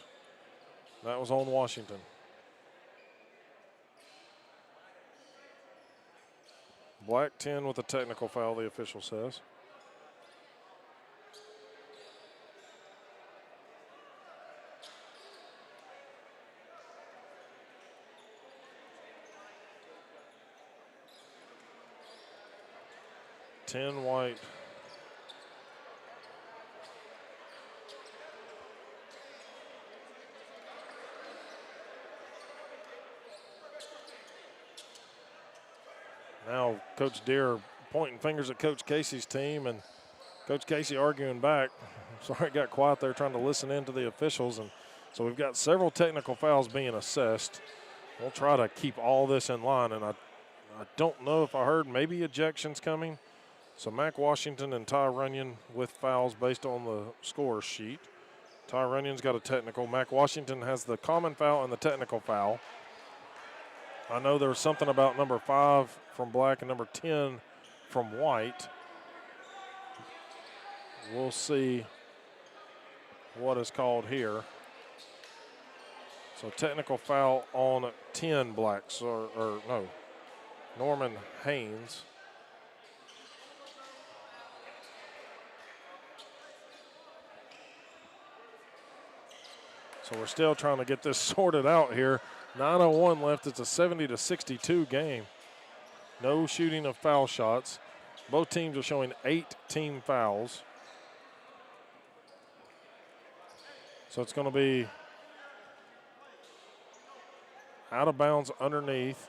That was on Washington. Black 10 with a technical foul, the official says. Ten white. Now Coach Deere pointing fingers at Coach Casey's team, and Coach Casey arguing back. Sorry it got quiet there trying to listen in to the officials. And so we've got several technical fouls being assessed. We'll try to keep all this in line, and I don't know if I heard maybe ejections coming. So Mac Washington and Ty Runyon with fouls based on the score sheet. Ty Runyon's got a technical. Mac Washington has the common foul and the technical foul. I know there was something about number 5 from Black and number 10 from White. We'll see what is called here. So technical foul on 10 Blacks, or no, Norman Haynes. So we're still trying to get this sorted out here. 9:01 left. It's a 70-62 game. No shooting of foul shots. Both teams are showing 8 team fouls. So it's going to be out of bounds underneath.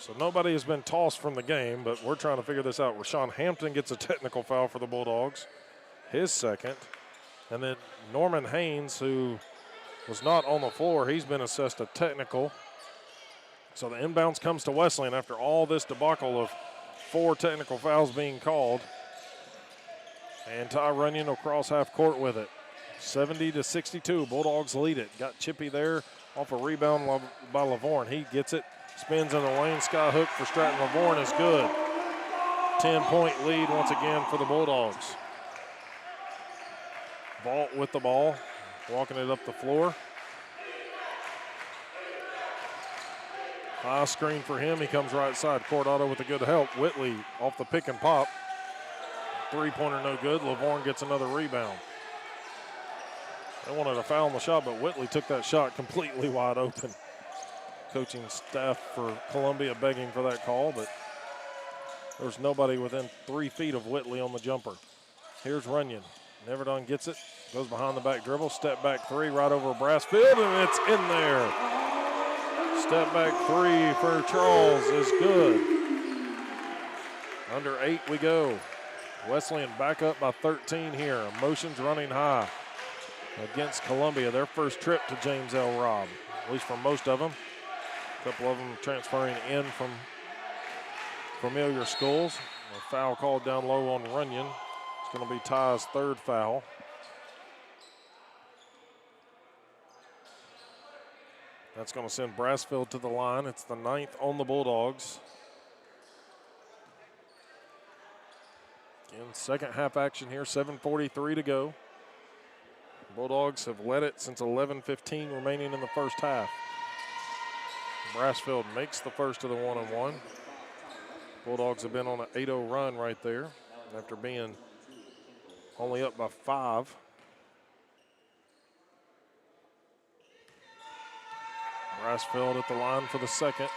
So nobody has been tossed from the game, but we're trying to figure this out. Rashawn Hampton gets a technical foul for the Bulldogs, his second. And then Norman Haynes, who was not on the floor, he's been assessed a technical. So the inbounds comes to Wesleyan after all this debacle of 4 technical fouls being called. And Ty Runyon will cross half court with it. 70-62, Bulldogs lead it. Got Chippy there off a rebound by Lavorne. He gets it, spins in the lane. Sky hook for Stratton Lavorne is good. 10-point lead once again for the Bulldogs. Vault with the ball, walking it up the floor. High screen for him. He comes right side. Cordado with a good help. Whitley off the pick and pop. Three-pointer no good. Lavorne gets another rebound. They wanted a foul on the shot, but Whitley took that shot completely wide open. Coaching staff for Columbia begging for that call, but there's nobody within 3 feet of Whitley on the jumper. Here's Runyon. Never done gets it. Goes behind the back dribble. Step back 3 right over Brassfield, and it's in there. Step back 3 for Charles is good. Under 8 we go. Wesleyan back up by 13 here. Emotions running high against Columbia. Their first trip to James L. Robb, at least for most of them. A couple of them transferring in from familiar schools. A foul called down low on Runyon. It's going to be Ty's third foul. That's going to send Brassfield to the line. It's the 9th on the Bulldogs. Again, second half action here, 7:43 to go. Bulldogs have led it since 11:15 remaining in the first half. Brassfield makes the first of the 1-and-1. Bulldogs have been on an 8-0 run right there after being only up by 5. Brassfield at the line for the second.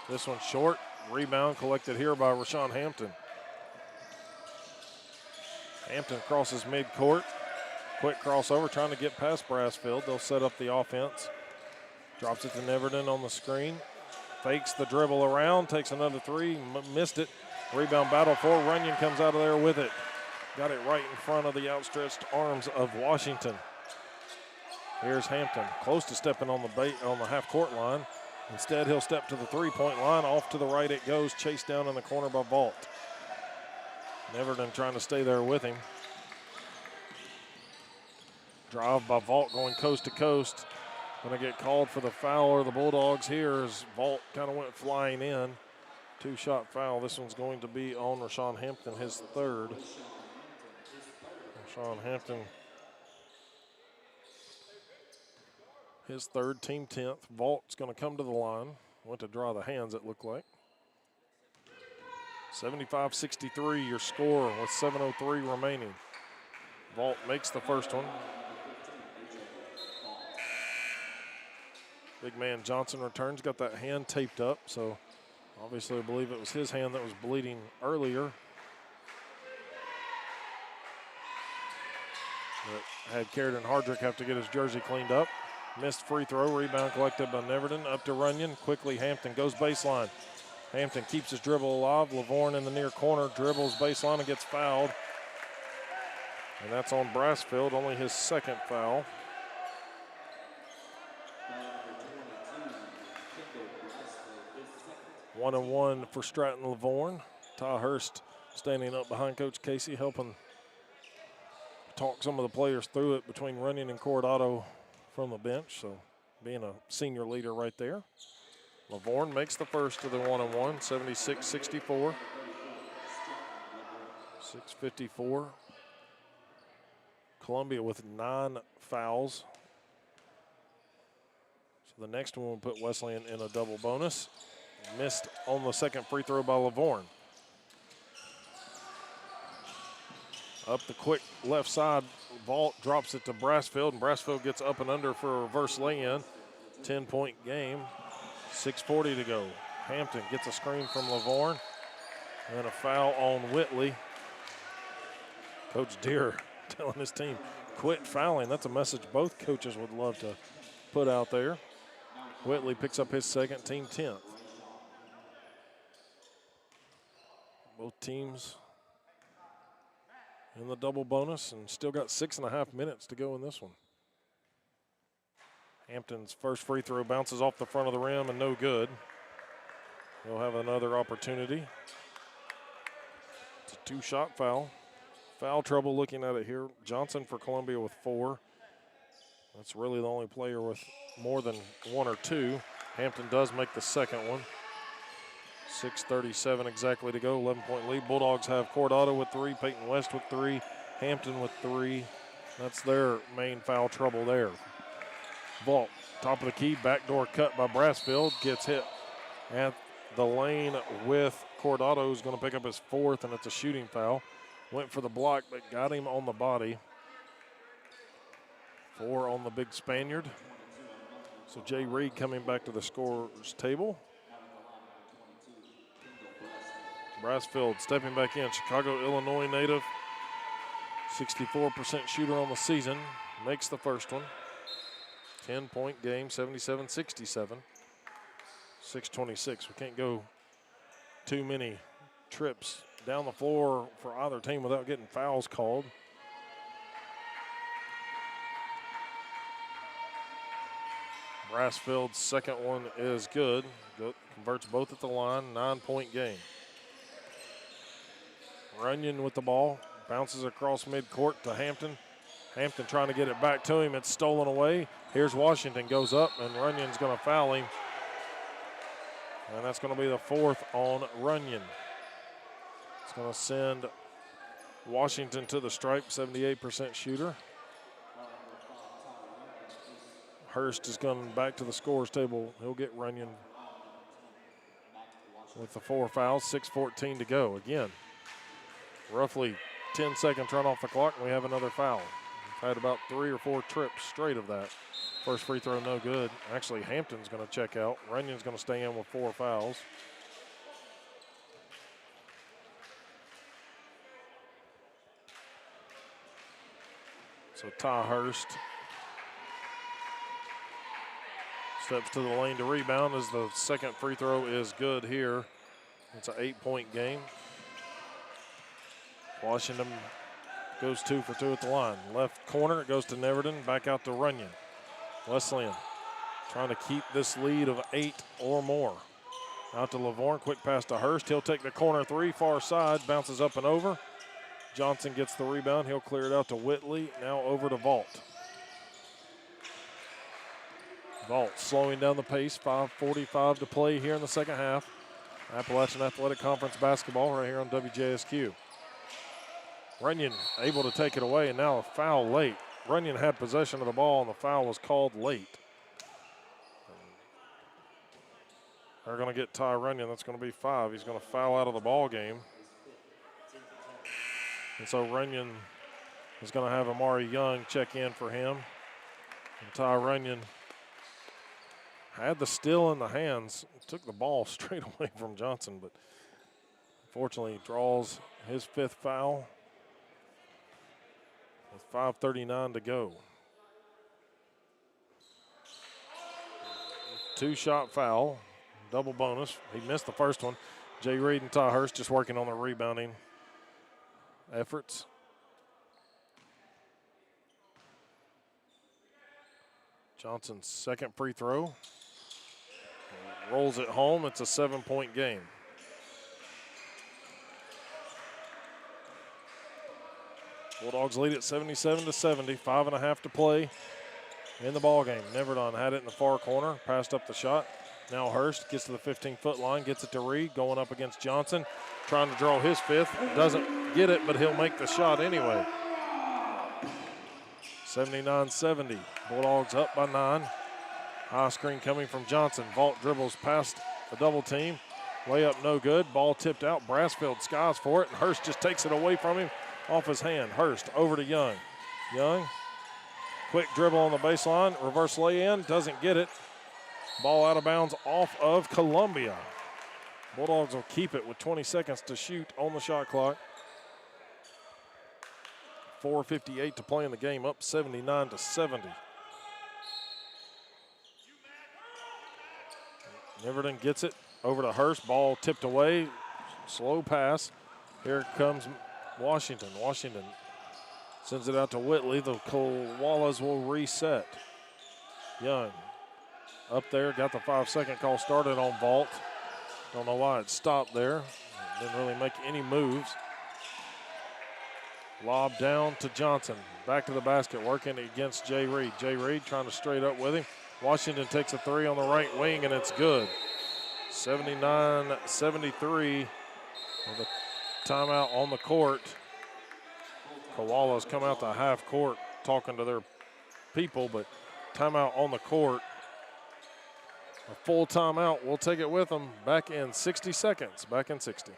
This one short. Rebound collected here by Rashawn Hampton. Hampton crosses midcourt. Quick crossover, trying to get past Brassfield. They'll set up the offense. Drops it to Neverton on the screen. Fakes the dribble around, takes another three, missed it. Rebound battle for Runyon, comes out of there with it. Got it right in front of the outstretched arms of Washington. Here's Hampton, close to stepping on the half-court line. Instead, he'll step to the three-point line. Off to the right it goes, chased down in the corner by Vault. Neverton trying to stay there with him. Drive by Vault going coast to coast. Going to get called for the foul or the Bulldogs here as Vault kind of went flying in. Two-shot foul. This one's going to be on Rashawn Hampton, his third. Rashawn Hampton, his third, team 10th. Vault's going to come to the line. Went to draw the hands, it looked like. 75-63, your score with 7:03 remaining. Vault makes the first one. Big man Johnson returns, got that hand taped up, so obviously I believe it was his hand that was bleeding earlier. But had Carradine Hardrick have to get his jersey cleaned up. Missed free throw, rebound collected by Neverton, up to Runyon. Quickly Hampton goes baseline. Hampton keeps his dribble alive. Lavorne in the near corner, dribbles baseline and gets fouled. And that's on Brassfield, only his second foul. One and one for Stratton Lavorne. Ty Hurst standing up behind Coach Casey, helping talk some of the players through it between Runyon and Coronado from the bench. So being a senior leader right there. Lavorne makes the first of the 1-and-1, 76-64. 6:54. Columbia with 9 fouls. So the next one will put Wesleyan in a double bonus. Missed on the second free throw by Lavorne. Up the quick left side, Vault drops it to Brassfield, and Brassfield gets up and under for a reverse lay-in. 10-point game, 6:40 to go. Hampton gets a screen from Lavorne, and a foul on Whitley. Coach Deere telling his team, quit fouling. That's a message both coaches would love to put out there. Whitley picks up his second, team 10th. Both teams in the double bonus and still got 6.5 minutes to go in this one. Hampton's first free throw bounces off the front of the rim and no good. They'll have another opportunity. It's a 2-shot foul. Foul trouble looking at it here. Johnson for Columbia with 4. That's really the only player with more than 1 or 2. Hampton does make the second one. 6:37 exactly to go, 11-point lead. Bulldogs have Coronado with 3, Peyton West with 3, Hampton with 3. That's their main foul trouble there. Vault, top of the key, backdoor cut by Brassfield, gets hit at the lane with Coronado, who's going to pick up his 4th, and it's a shooting foul. Went for the block, but got him on the body. 4 on the big Spaniard. So Jay Reed coming back to the scorer's table. Brassfield stepping back in, Chicago, Illinois native. 64% shooter on the season, makes the first one. 10-point game, 77-67. 6:26. We can't go too many trips down the floor for either team without getting fouls called. Brassfield's second one is good. Converts both at the line, 9-point game. Runyon with the ball. Bounces across midcourt to Hampton. Hampton trying to get it back to him. It's stolen away. Here's Washington, goes up, and Runyon's going to foul him. And that's going to be the fourth on Runyon. It's going to send Washington to the stripe, 78% shooter. Hurst is going back to the scorer's table. He'll get Runyon with the 4 fouls, 6:14 to go. Again, roughly 10 seconds run off the clock, and we have another foul. We've had about 3 or 4 trips straight of that. First free throw, no good. Actually, Hampton's going to check out. Runyon's going to stay in with 4 fouls. So Ty Hurst steps to the lane to rebound as the second free throw is good here. It's an 8-point game. Washington goes 2 for 2 at the line. Left corner, it goes to Neverton, back out to Runyon. Wesleyan trying to keep this lead of 8 or more. Out to Lavorne, quick pass to Hurst. He'll take the corner 3, far side, bounces up and over. Johnson gets the rebound. He'll clear it out to Whitley. Now over to Vault. Vault slowing down the pace. 5:45 to play here in the second half. Appalachian Athletic Conference basketball right here on WJSQ. Runyon able to take it away, and now a foul late. Runyon had possession of the ball, and the foul was called late. They're going to get Ty Runyon. That's going to be 5. He's going to foul out of the ball game. And so Runyon is going to have Amari Young check in for him. And Ty Runyon had the steal in the hands, took the ball straight away from Johnson, but unfortunately draws his 5th foul with 5:39 to go. 2-shot foul, double bonus. He missed the first one. Jay Reed and Ty Hurst just working on the rebounding efforts. Johnson's second free throw. Rolls it home. It's a 7-point game. Bulldogs lead at 77-70. 5.5 to play in the ball game. Neverdon had it in the far corner. Passed up the shot. Now Hurst gets to the 15-foot line. Gets it to Reed. Going up against Johnson. Trying to draw his 5th. Doesn't get it, but he'll make the shot anyway. 79-70. Bulldogs up by 9. High screen coming from Johnson. Vault dribbles past the double team. Layup no good. Ball tipped out. Brassfield skies for it, and Hurst just takes it away from him off his hand. Hurst over to Young. Young, quick dribble on the baseline. Reverse lay-in. Doesn't get it. Ball out of bounds off of Columbia. Bulldogs will keep it with 20 seconds to shoot on the shot clock. 4:58 to play in the game, up 79-70. Neverton gets it over to Hurst. Ball tipped away. Slow pass. Here comes Washington. Washington sends it out to Whitley. The Koalas will reset. Young up there. Got the 5-second call started on Vault. Don't know why it stopped there. Didn't really make any moves. Lob down to Johnson. Back to the basket, working against Jay Reed. Jay Reed trying to straight up with him. Washington takes a 3 on the right wing, and it's good. 79-73 with a timeout on the court. Koalas come out to half court talking to their people, but timeout on the court. A full timeout. We'll take it with them. Back in 60 seconds. Back in 60.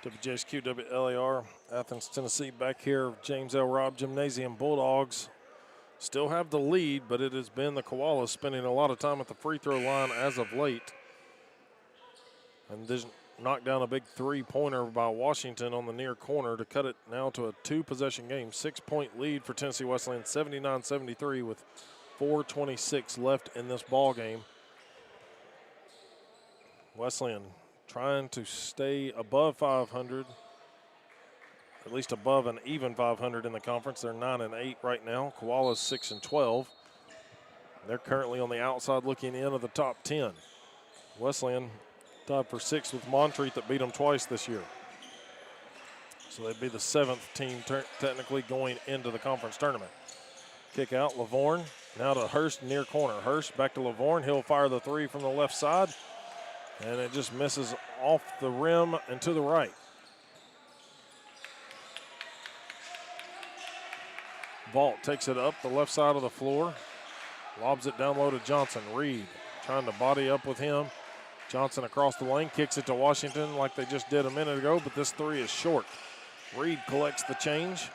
WJSQ, WLAR, Athens, Tennessee, back here, James L. Robb Gymnasium. Bulldogs still have the lead, but it has been the Koalas spending a lot of time at the free throw line as of late. And this knocked down a big three-pointer by Washington on the near corner to cut it now to a two-possession game. 6-point lead for Tennessee Wesleyan, 79-73 with 4:26 left in this ball game. Wesleyan trying to stay above 500, at least above an even 500 in the conference. They're 9-8 right now. Koalas 6-12. They're currently on the outside looking in of the top 10. Wesleyan tied for 6th with Montreat that beat them twice this year. So they'd be the 7th team technically going into the conference tournament. Kick out, Lavorne. Now to Hurst near corner. Hurst back to Lavorne. He'll fire the three from the left side. And it just misses off the rim and to the right. Vault takes it up the left side of the floor. Lobs it down low to Johnson. Reed trying to body up with him. Johnson across the lane, kicks it to Washington like they just did a minute ago, but this three is short. Reed collects the change,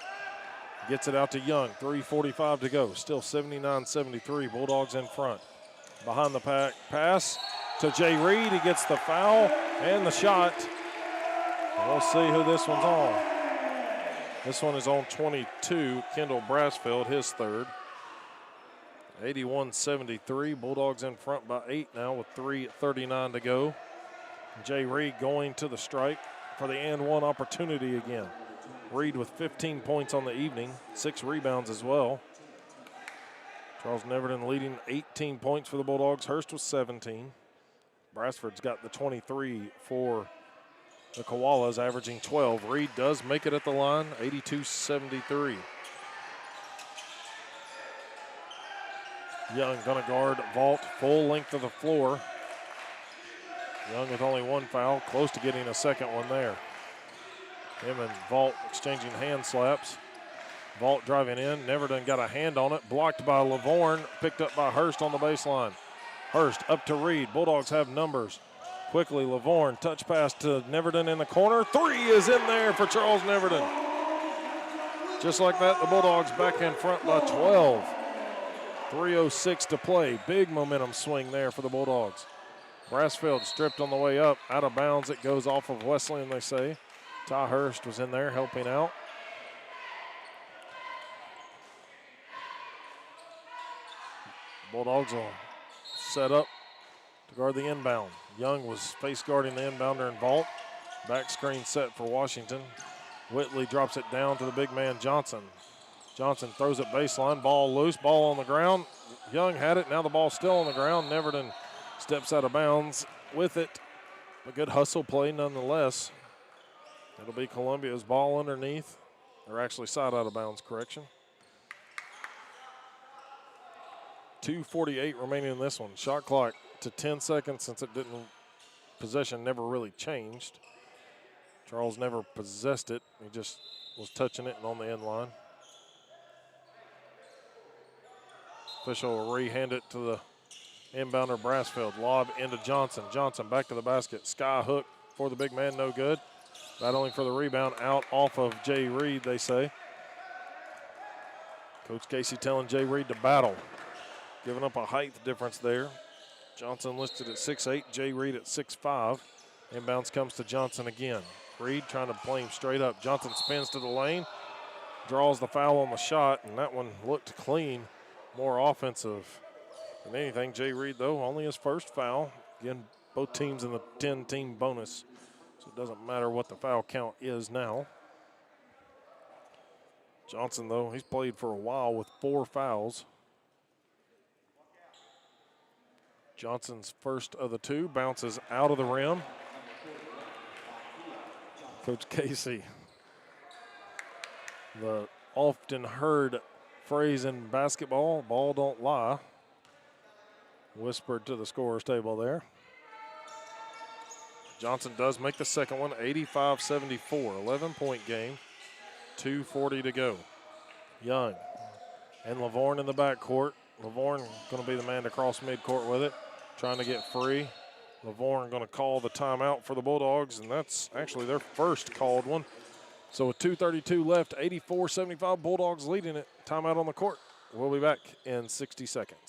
gets it out to Young. 3:45 to go, still 79-73, Bulldogs in front. Behind the pass to Jay Reed, he gets the foul and the shot. We'll see who this one's on. This one is on 22, Kendall Brassfield, his third. 81-73, Bulldogs in front by 8 now with 3:39 to go. Jay Reed going to the strike for the and one opportunity again. Reed with 15 points on the evening, 6 rebounds as well. Charles Neverton leading 18 points for the Bulldogs. Hurst was 17. Brassford's got the 23 for the Koalas, averaging 12. Reed does make it at the line, 82-73. Young gonna guard Vault full length of the floor. Young with only one foul, close to getting a second one there. Him and Vault exchanging hand slaps. Vault driving in, Neverton got a hand on it, blocked by Lavorne, picked up by Hurst on the baseline. Hurst up to Reed, Bulldogs have numbers. Quickly, Lavorne, touch pass to Neverton in the corner. Three is in there for Charles Neverton. Just like that, the Bulldogs back in front by 12. 3:06 to play. Big momentum swing there for the Bulldogs. Brassfield stripped on the way up. Out of bounds. It goes off of Wesleyan, they say. Ty Hurst was in there helping out. Bulldogs will set up to guard the inbound. Young was face guarding the inbounder in Vault. Back screen set for Washington. Whitley drops it down to the big man Johnson. Johnson throws it baseline, ball loose, ball on the ground. Young had it, now the ball's still on the ground. Neverton steps out of bounds with it. A good hustle play nonetheless. It'll be Columbia's ball underneath. Or actually side out of bounds, correction. 2:48 remaining in this one. Shot clock to 10 seconds since possession never really changed. Charles never possessed it. He just was touching it and on the end line. Official will re-hand it to the inbounder Brassfield. Lob into Johnson. Johnson back to the basket. Sky hook for the big man, no good. Battling for the rebound out off of Jay Reed, they say. Coach Casey telling Jay Reed to battle. Giving up a height difference there. Johnson listed at 6'8", Jay Reed at 6'5". Inbounds comes to Johnson again. Reed trying to play him straight up. Johnson spins to the lane, draws the foul on the shot, and that one looked clean. More offensive than anything. Jay Reed, though, only his first foul. Again, both teams in the 10-team bonus, so it doesn't matter what the foul count is now. Johnson, though, he's played for a while with 4 fouls. Johnson's first of the 2 bounces out of the rim. Coach Casey, the often heard phrase in basketball, ball don't lie, whispered to the scorer's table there. Johnson does make the second one, 85-74, 11-point game, 2:40 to go. Young and Lavorne in the backcourt. Lavorne going to be the man to cross midcourt with it, trying to get free. Lavorne going to call the timeout for the Bulldogs, and that's actually their first called one. So with 2:32 left, 84-75, Bulldogs leading it. Timeout on the court. We'll be back in 60 seconds.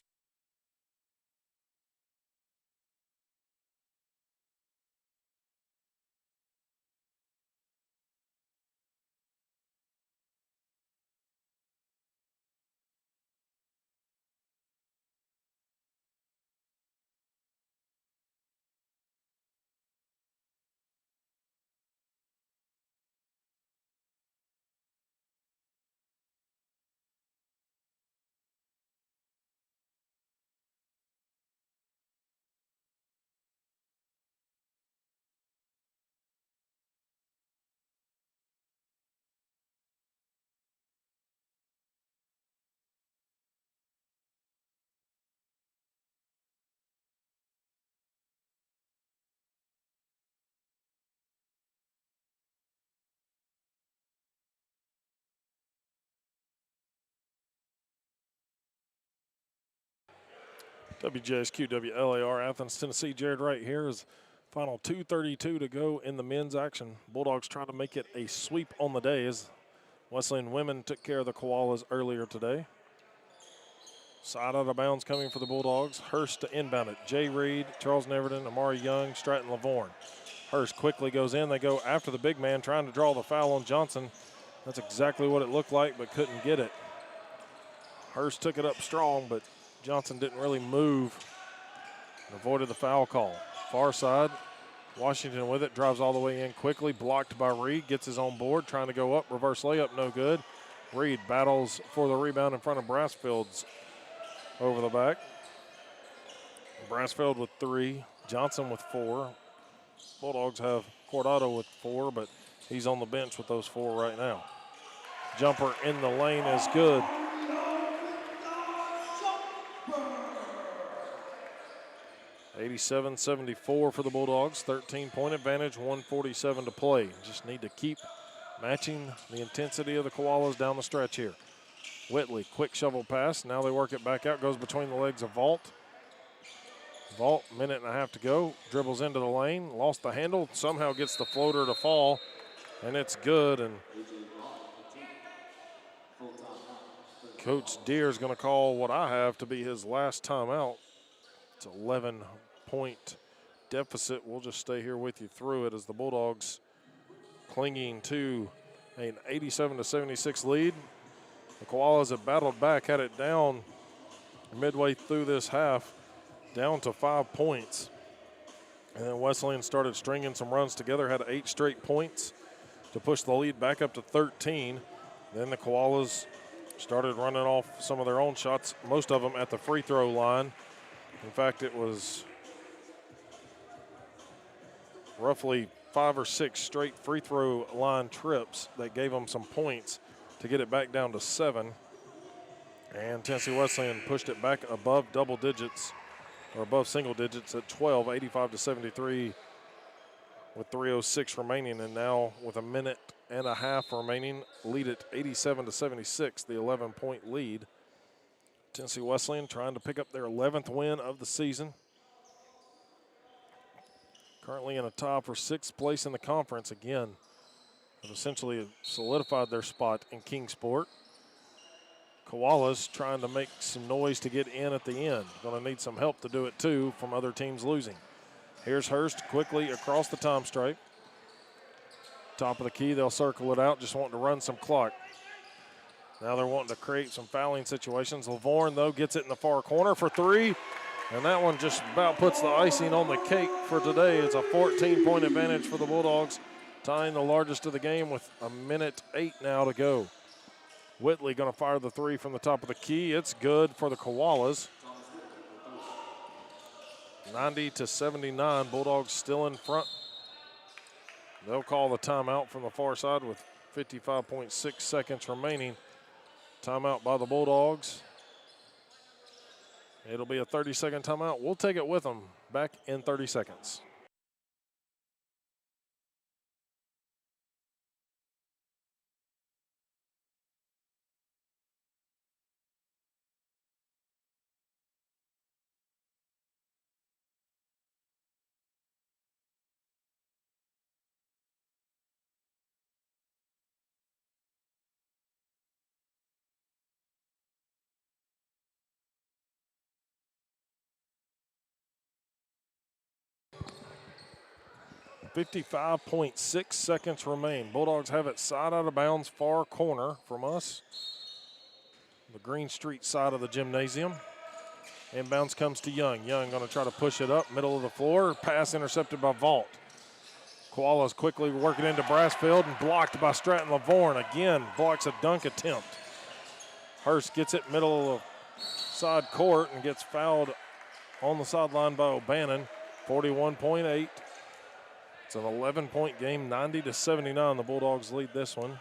WJSQ WLAR Athens, Tennessee. Jared Wright here is final 2:32 to go in the men's action. Bulldogs trying to make it a sweep on the day as Wesleyan women took care of the Koalas earlier today. Side out of bounds coming for the Bulldogs. Hurst to inbound it. Jay Reed, Charles Neverton, Amari Young, Stratton Lavorne. Hurst quickly goes in. They go after the big man trying to draw the foul on Johnson. That's exactly what it looked like, but couldn't get it. Hurst took it up strong, but Johnson didn't really move and avoided the foul call. Far side, Washington with it, drives all the way in quickly, blocked by Reed, gets his own board, trying to go up, reverse layup, no good. Reed battles for the rebound in front of Brassfield's over the back. Brassfield with 3, Johnson with 4. Bulldogs have Cordado with 4, but he's on the bench with those 4 right now. Jumper in the lane is good. 87-74 for the Bulldogs. 13-point advantage, 1:47 to play. Just need to keep matching the intensity of the Koalas down the stretch here. Whitley, quick shovel pass. Now they work it back out. Goes between the legs of Vault. Vault, minute and a half to go. Dribbles into the lane. Lost the handle. Somehow gets the floater to fall. And it's good. And Coach Deere is going to call what I have to be his last timeout. It's 11-point deficit. We'll just stay here with you through it as the Bulldogs clinging to an 87-76 lead. The Koalas have battled back, had it down midway through this half, down to 5 points. And then Wesleyan started stringing some runs together, had 8 straight points to push the lead back up to 13. Then the Koalas started running off some of their own shots, most of them at the free throw line. In fact, it was roughly 5 or 6 straight free throw line trips that gave them some points to get it back down to 7. And Tennessee Wesleyan pushed it back above double digits, or above single digits at 12, 85-73 with 3:06 remaining. And now with a minute and a half remaining, lead at 87-76, the 11-point lead. Tennessee Wesleyan trying to pick up their 11th win of the season. Currently in a tie for 6th place in the conference again. Have essentially solidified their spot in Kingsport. Koalas trying to make some noise to get in at the end. Going to need some help to do it too from other teams losing. Here's Hurst quickly across the time stripe. Top of the key, they'll circle it out, just wanting to run some clock. Now they're wanting to create some fouling situations. Lavorne, though, gets it in the far corner for 3. And that one just about puts the icing on the cake for today. It's a 14-point advantage for the Bulldogs, tying the largest of the game with a minute 8 now to go. Whitley going to fire the 3 from the top of the key. It's good for the Koalas. 90-79, Bulldogs still in front. They'll call the timeout from the far side with 55.6 seconds remaining. Timeout by the Bulldogs. It'll be a 30-second timeout. We'll take it with them back in 30 seconds. 55.6 seconds remain. Bulldogs have it side out of bounds, far corner from us. The Green Street side of the gymnasium. Inbounds comes to Young. Young going to try to push it up, middle of the floor. Pass intercepted by Vault. Koalas quickly working into Brassfield and blocked by Stratton Lavorne. Again, blocks a dunk attempt. Hurst gets it middle of side court and gets fouled on the sideline by O'Bannon. 41.8. It's an 11-point game, 90-79. The Bulldogs lead this one.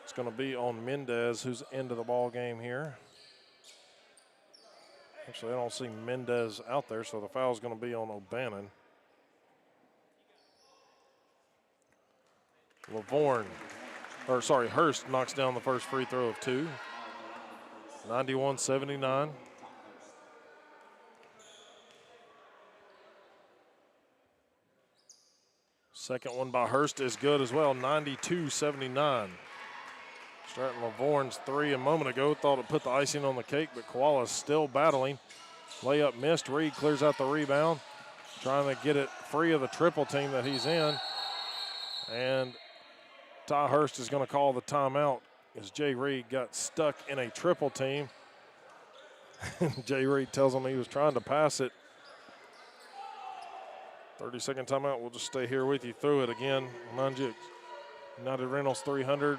It's going to be on Mendez, who's into the ball game here. Actually, I don't see Mendez out there, so the foul's going to be on O'Bannon. Hurst knocks down the first free throw of 2. 91-79. Second one by Hurst is good as well, 92-79. Stratton Lavorne's 3 a moment ago thought it put the icing on the cake, but Koala's still battling. Layup missed. Reed clears out the rebound, trying to get it free of the triple team that he's in. And Ty Hurst is going to call the timeout as Jay Reed got stuck in a triple team. Jay Reed tells him he was trying to pass it. 30-second timeout. We'll just stay here with you through it again. Remind you, United Rentals 300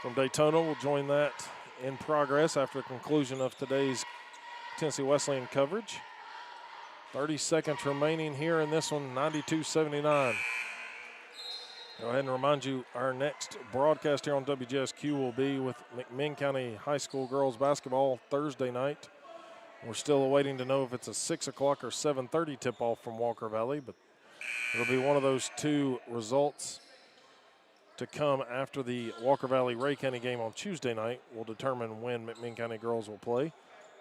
from Daytona will join that in progress after the conclusion of today's Tennessee Wesleyan coverage. 30 seconds remaining here in this one, 92-79. Go ahead and remind you, our next broadcast here on WGSQ will be with McMinn County High School girls basketball Thursday night. We're still awaiting to know if it's a 6 o'clock or 7:30 tip-off from Walker Valley, but it'll be one of those two results to come after the Walker Valley-Ray County game on Tuesday night. Will determine when McMinn County girls will play.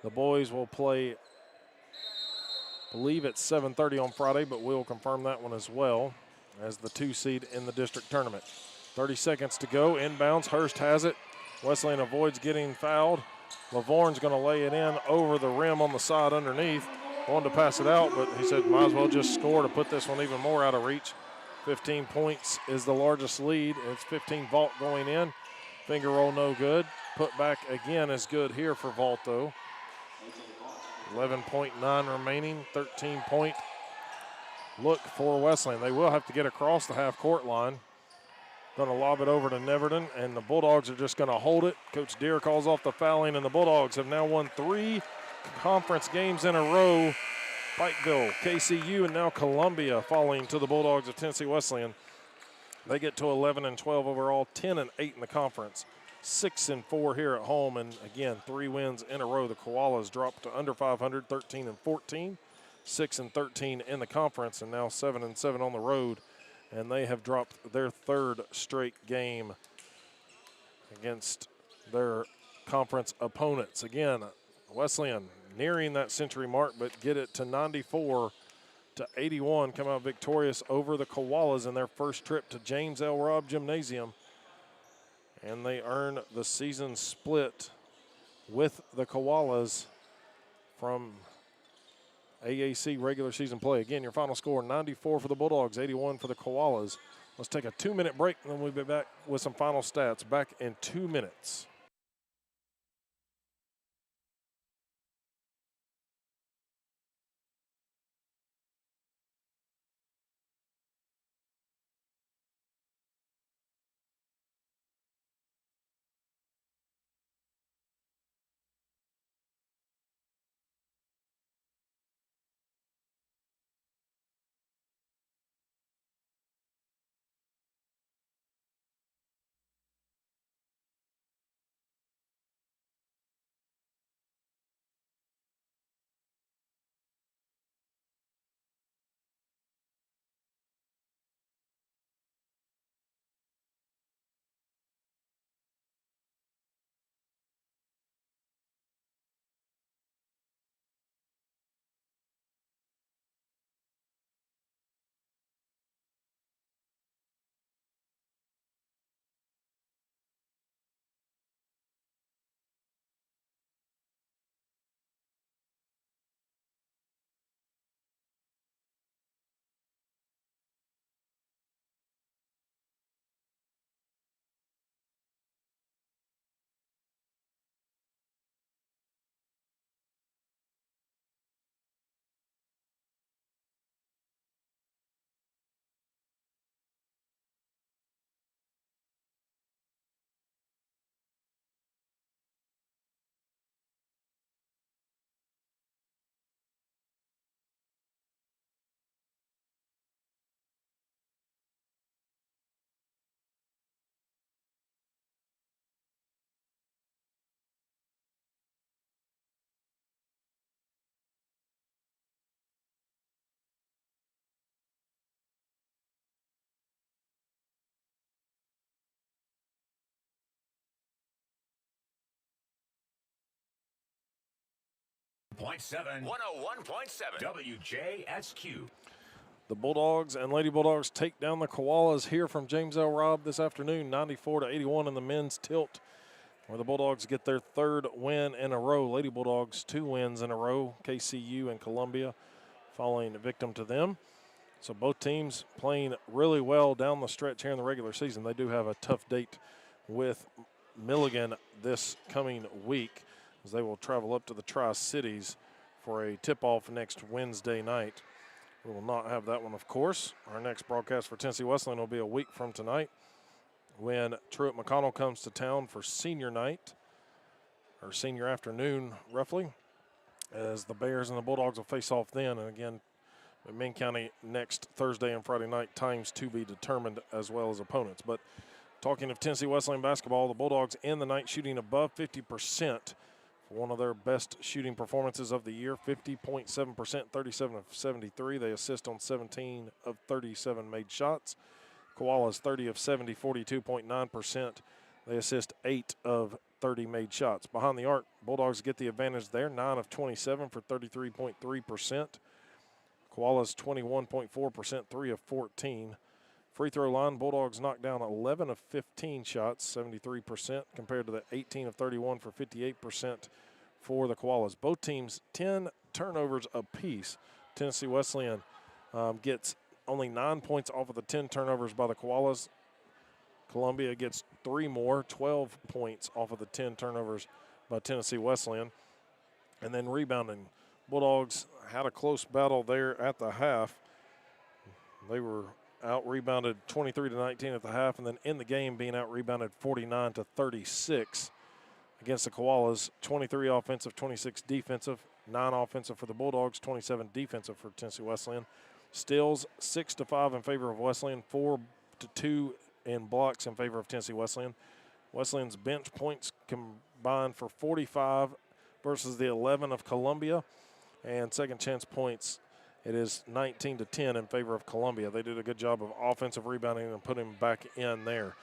The boys will play, I believe it's 7:30 on Friday, but we'll confirm that one as well as the 2 seed in the district tournament. 30 seconds to go. Inbounds. Hurst has it. Wesleyan avoids getting fouled. Lavorne's going to lay it in over the rim on the side underneath. Wanted to pass it out, but he said might as well just score to put this one even more out of reach. 15 points is the largest lead. It's 15 Vault going in. Finger roll no good. Put back again is good here for Vault though. 11.9 remaining, 13-point look for Wesleyan. They will have to get across the half-court line. Going to lob it over to Neverton, and the Bulldogs are just going to hold it. Coach Deere calls off the fouling, and the Bulldogs have now won 3 conference games in a row. Pikeville, KCU, and now Columbia falling to the Bulldogs of Tennessee Wesleyan. They get to 11-12 overall, 10-8 in the conference, 6-4 here at home, and again, 3 wins in a row. The Koalas dropped to under 500, 13-14, 6-13 in the conference, and now 7-7 on the road. And they have dropped their 3rd straight game against their conference opponents. Again, Wesleyan nearing that century mark, but get it to 94-81, come out victorious over the Koalas in their first trip to James L. Robb Gymnasium. And they earn the season split with the Koalas from AAC regular season play. Again, your final score, 94 for the Bulldogs, 81 for the Koalas. Let's take a 2-minute break, and then we'll be back with some final stats. Back in 2 minutes. 101.7 WJSQ. The Bulldogs and Lady Bulldogs take down the Koalas here from James L. Robb this afternoon, 94-81 in the men's tilt, where the Bulldogs get their third win in a row. Lady Bulldogs 2 wins in a row, KCU and Columbia falling victim to them. So both teams playing really well down the stretch here in the regular season. They do have a tough date with Milligan this coming week, as they will travel up to the Tri-Cities for a tip-off next Wednesday night. We will not have that one, of course. Our next broadcast for Tennessee Wesleyan will be a week from tonight when Truett McConnell comes to town for senior night, or senior afternoon, roughly, as the Bears and the Bulldogs will face off then. And again, McMinn County next Thursday and Friday night, times to be determined as well as opponents. But talking of Tennessee Wesleyan basketball, the Bulldogs end the night shooting above 50%. One of their best shooting performances of the year, 50.7%, 37 of 73. They assist on 17 of 37 made shots. Koalas 30 of 70, 42.9%. They assist 8 of 30 made shots. Behind the arc, Bulldogs get the advantage there, 9 of 27 for 33.3%. Koalas 21.4%, 3 of 14. Free throw line, Bulldogs knocked down 11 of 15 shots, 73%, compared to the 18 of 31 for 58% for the Koalas. Both teams 10 turnovers apiece. Tennessee Wesleyan gets only 9 points off of the 10 turnovers by the Koalas. Columbia gets 3 more, 12 points off of the 10 turnovers by Tennessee Wesleyan. And then rebounding. Bulldogs had a close battle there at the half. They were out-rebounded 23-19 at the half, and then in the game being out-rebounded 49-36 against the Koalas. 23 offensive, 26 defensive, 9 offensive for the Bulldogs, 27 defensive for Tennessee Wesleyan. Steals 6-5 in favor of Wesleyan, 4-2 in blocks in favor of Tennessee Wesleyan. Wesleyan's bench points combined for 45 versus the 11 of Columbia, and second chance points, it is 19-10 in favor of Columbia. They did a good job of offensive rebounding and putting him back in there.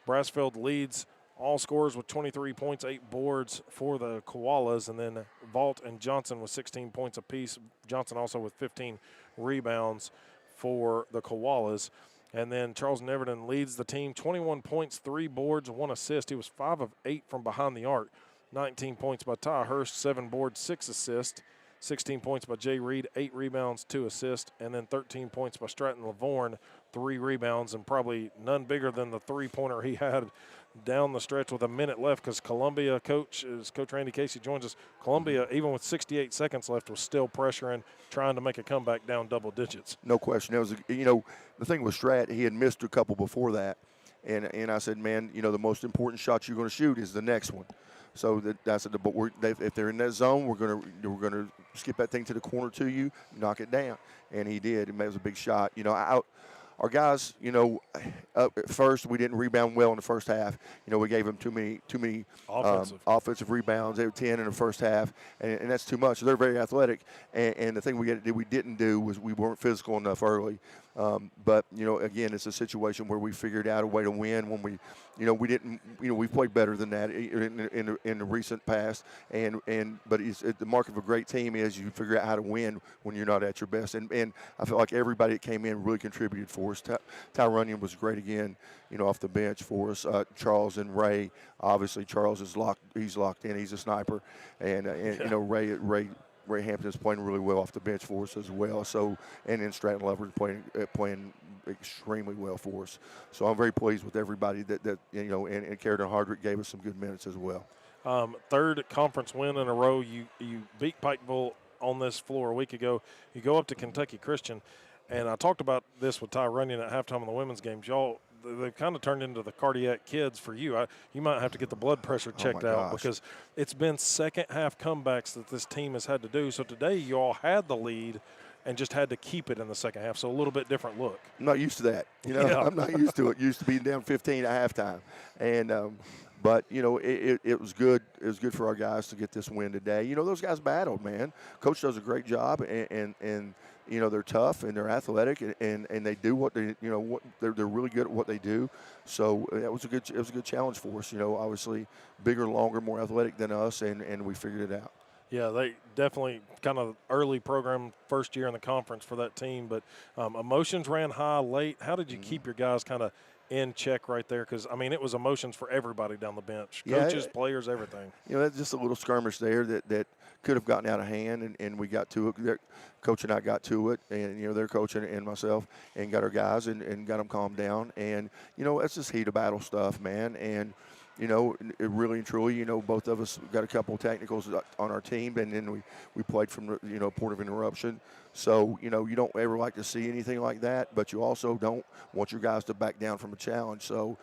Brassfield leads all scorers with 23 points, 8 boards for the Koalas, and then Vaught and Johnson with 16 points apiece. Johnson also with 15 rebounds for the Koalas. And then Charles Neverton leads the team, 21 points, 3 boards, 1 assist. He was 5 of 8 from behind the arc. 19 points by Ty Hurst, 7 boards, 6 assists. 16 points by Jay Reed, 8 rebounds, 2 assists, and then 13 points by Stratton Lavorne, 3 rebounds, and probably none bigger than the three-pointer he had down the stretch with a minute left, because Columbia Coach Randy Casey joins us. Columbia, even with 68 seconds left, was still pressuring, trying to make a comeback down double digits. No question. It was, the thing with Strat, he had missed a couple before that, and I said, man, the most important shot you're going to shoot is the next one. So I said, but if they're in that zone, we're gonna skip that thing to the corner to you, knock it down, and he did. It was a big shot. Our guys, at first we didn't rebound well in the first half. We gave them too many offensive rebounds. They were 10 in the first half, and that's too much. They're very athletic, and the thing we didn't do was we weren't physical enough early. But again, it's a situation where we figured out a way to win when we didn't. We played better than that in the recent past. But the mark of a great team is you figure out how to win when you're not at your best. And I feel like everybody that came in really contributed for us. Ty Runyon was great again, off the bench for us. Charles and Ray, obviously Charles is locked. He's locked in. He's a sniper, and Ray Hampton is playing really well off the bench for us as well. So, and then Stratton Lover playing extremely well for us. So I'm very pleased with everybody that and Carrington Hardrick gave us some good minutes as well. Third conference win in a row. You beat Pikeville on this floor a week ago. You go up to Kentucky Christian, and I talked about this with Ty Runyon at halftime in the women's games. Y'all, they've kind of turned into the cardiac kids for you. You might have to get the blood pressure checked out, because it's been second half comebacks that this team has had to do. So today you all had the lead and just had to keep it in the second half. So a little bit different look. I'm not used to that. I'm not used to it. Used to being down 15 at halftime. And but it was good. It was good for our guys to get this win today. Those guys battled, man. Coach does a great job, and they're tough and they're athletic, and they do what they they're really good at what they do. So it was a good challenge for us. Obviously bigger, longer, more athletic than us, and we figured it out. Yeah, they definitely kind of early program, first year in the conference for that team. But emotions ran high late. How did you keep your guys kind of in check right there? Because, I mean, it was emotions for everybody down the bench, coaches, players, everything. That's just a little skirmish there that could have gotten out of hand, and we got to it. Coach and I got to it, and, their coach and myself, and got our guys and got them calmed down. And, that's just heat of battle stuff, man. And, it really and truly, both of us got a couple of technicals on our team, and then we played from, port of interruption. So, you don't ever like to see anything like that, but you also don't want your guys to back down from a challenge. So,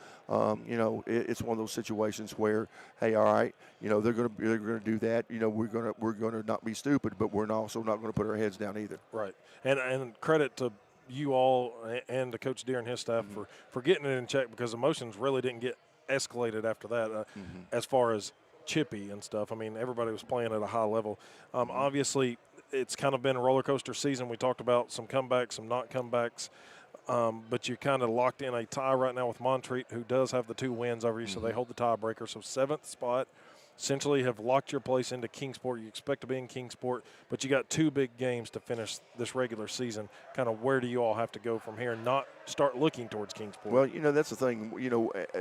it's one of those situations where, hey, all right, they're going to do that. We're going to not be stupid, but we're also not going to put our heads down either. Right. And credit to you all and to Coach Deere and his staff for getting it in check, because emotions really didn't get escalated after that as far as chippy and stuff. I mean, everybody was playing at a high level. Obviously, it's kind of been a roller coaster season. We talked about some comebacks, some not comebacks, but you're kind of locked in a tie right now with Montreat, who does have the 2 wins over you, so they hold the tiebreaker. So 7th spot. Essentially have locked your place into Kingsport. You expect to be in Kingsport, but you got 2 big games to finish this regular season. Kind of where do you all have to go from here and not start looking towards Kingsport? Well, that's the thing.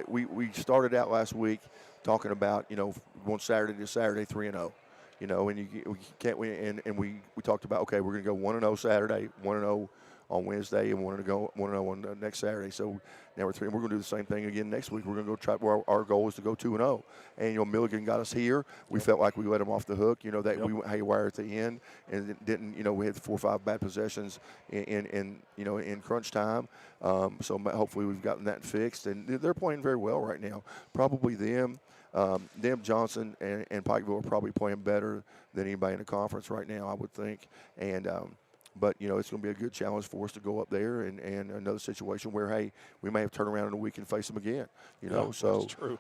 We started out last week talking about, going Saturday to Saturday 3-0. And we can't win. And we talked about, okay, we're going to go 1-0 Saturday, 1-0 on Wednesday, and we're going to go 1-0 on next Saturday. So now we're 3, and we're going to do the same thing again next week. We're going to go try. Our goal is to go 2-0. And Milligan got us here. We felt like we let them off the hook. That we went haywire at the end, and didn't. We had 4 or 5 bad possessions in crunch time. So hopefully we've gotten that fixed, and they're playing very well right now. Probably them. Johnson and Pikeville are probably playing better than anybody in the conference right now, I would think. And but it's going to be a good challenge for us to go up there and another situation where, hey, we may have to turn around in a week and face them again. So that's true.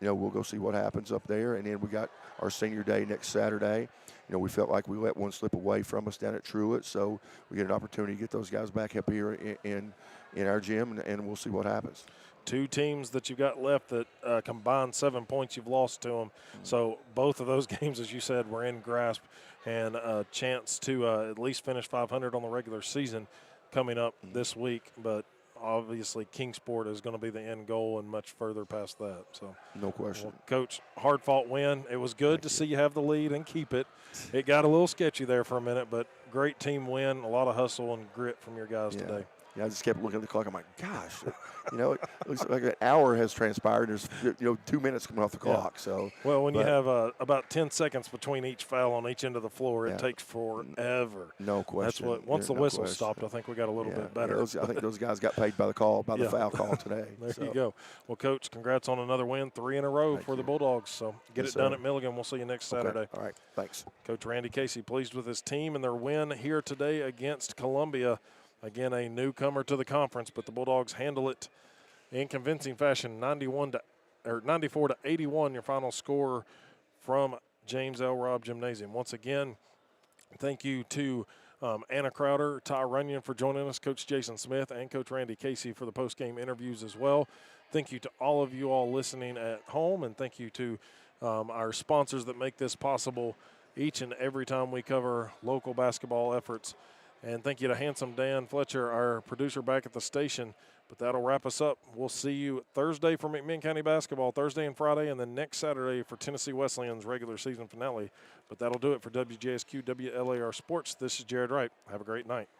We'll go see what happens up there. And then we got our senior day next Saturday. We felt like we let one slip away from us down at Truett, so we get an opportunity to get those guys back up here in our gym, and we'll see what happens. 2 teams that you've got left that combined 7 points you've lost to them. So both of those games, as you said, were in grasp, and a chance to at least finish 500 on the regular season coming up this week. But obviously Kingsport is going to be the end goal and much further past that. So no question. Well, Coach, hard-fought win. It was good to see you have the lead and keep it. It got a little sketchy there for a minute, but great team win, a lot of hustle and grit from your guys today. Yeah, I just kept looking at the clock. I'm like, gosh, it looks like an hour has transpired. There's 2 minutes coming off the clock. So you have about 10 seconds between each foul on each end of the floor, it takes forever. No question. That's what. Once the whistle stopped, I think we got a little bit better. I think those guys got paid by the foul call today. There you go. Well, Coach, congrats on another win, 3 in a row for the Bulldogs. So get it done at Milligan. We'll see you next Saturday. Okay. All right. Thanks. Coach Randy Casey pleased with his team and their win here today against Columbia. Again, a newcomer to the conference, but the Bulldogs handle it in convincing fashion, 94 to 81. Your final score from James L. Robb Gymnasium. Once again, thank you to Anna Crowder, Ty Runyon for joining us, Coach Jason Smith, and Coach Randy Casey for the post-game interviews as well. Thank you to all of you all listening at home, and thank you to our sponsors that make this possible each and every time we cover local basketball efforts. And thank you to Handsome Dan Fletcher, our producer back at the station. But that'll wrap us up. We'll see you Thursday for McMinn County basketball, Thursday and Friday, and then next Saturday for Tennessee Wesleyan's regular season finale. But that'll do it for WJSQ WLAR Sports. This is Jared Wright. Have a great night.